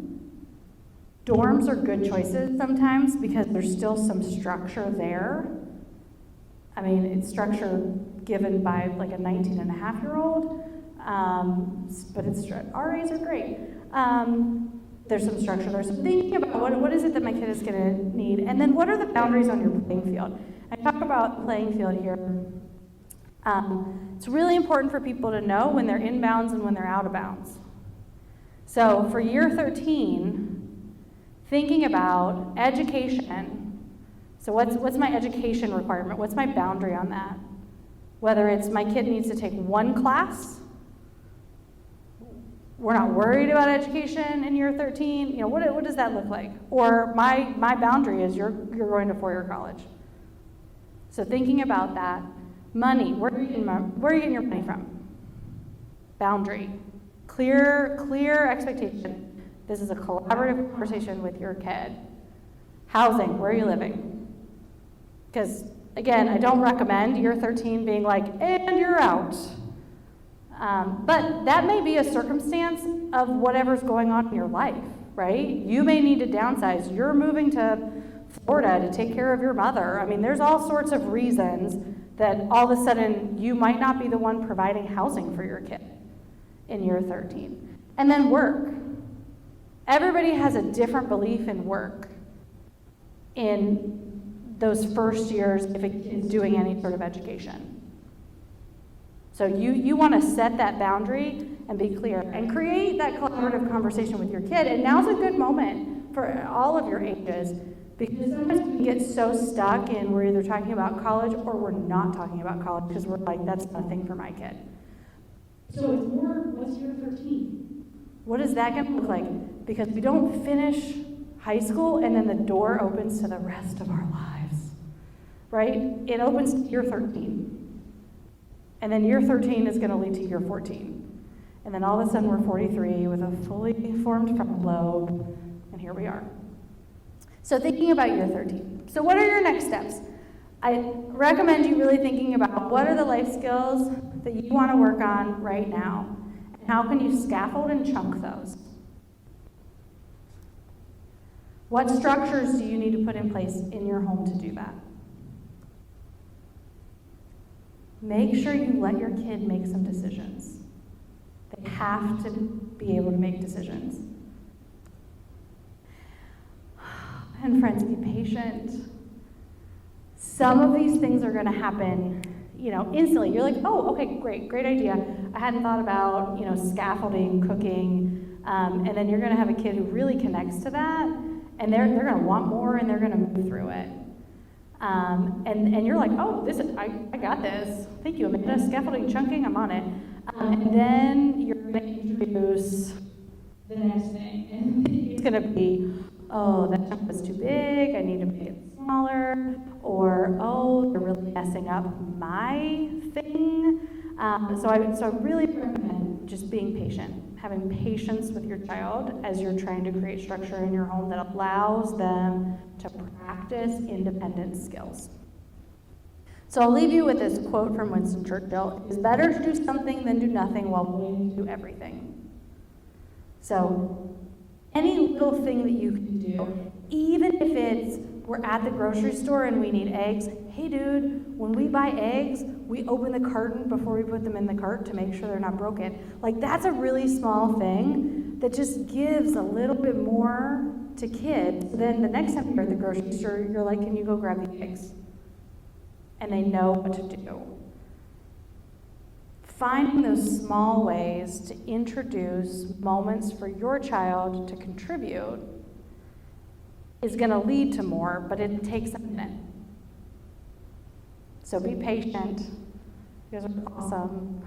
Dorms are good choices sometimes because there's still some structure there. I mean, it's structure given by like a 19-and-a-half-year-old, but it's RAs are great. There's some structure there. So thinking about what is it that my kid is going to need, and then what are the boundaries on your playing field? I talk about playing field here. It's really important for people to know when they're in bounds and when they're out of bounds. So for year 13, thinking about education. So what's my education requirement? What's my boundary on that? Whether it's my kid needs to take one class, we're not worried about education in year 13. What does that look like? Or my boundary is you're going to 4-year college. So thinking about that. Money, where are you getting your money from? Boundary. Clear expectation. This is a collaborative conversation with your kid. Housing, where are you living? Because, again, I don't recommend year 13 being like, and you're out. But that may be a circumstance of whatever's going on in your life, right? You may need to downsize. You're moving to Florida to take care of your mother. I mean, there's all sorts of reasons that all of a sudden you might not be the one providing housing for your kid in year 13. And then work. Everybody has a different belief in work in those first years if it is doing any sort of education. So you want to set that boundary and be clear and create that collaborative conversation with your kid. And now's a good moment for all of your ages, because sometimes we get so stuck in we're either talking about college or we're not talking about college because we're like, that's not a thing for my kid. So it's more, what's year 13? What is that going to look like? Because we don't finish high school and then the door opens to the rest of our lives, right? It opens to year 13. And then year 13 is going to lead to year 14. And then all of a sudden we're 43 with a fully formed frontal lobe, and here we are. So thinking about year 13. So what are your next steps? I recommend you really thinking about what are the life skills that you want to work on right now, and how can you scaffold and chunk those? What structures do you need to put in place in your home to do that? make sure you let your kid make some decisions. They have to be able to make decisions. And friends, be patient. Some of these things are going to happen, instantly. You're like, oh, okay, great idea. I hadn't thought about, scaffolding, cooking, and then you're going to have a kid who really connects to that, and they're going to want more, and they're going to move through it. And you're like, oh, I got this. Thank you, Amanda. Scaffolding, chunking, I'm on it. And then you're going to introduce The next thing. And it's going to be, oh, that chunk was too big, I need to make it smaller, or, oh, they're really messing up my thing. So I really recommend just being patient, having patience with your child as you're trying to create structure in your home that allows them to practice independent skills. So I'll leave you with this quote from Winston Churchill: "It is better to do something than do nothing while willing to do everything." So any little thing that you can do, even if it's we're at the grocery store and we need eggs. Hey dude, when we buy eggs, we open the carton before we put them in the cart to make sure they're not broken. Like, that's a really small thing that just gives a little bit more to kids. Then the next time you're at the grocery store, you're like, can you go grab the eggs? And they know what to do. Finding those small ways to introduce moments for your child to contribute is going to lead to more, but it takes a minute. So be patient. You guys are awesome.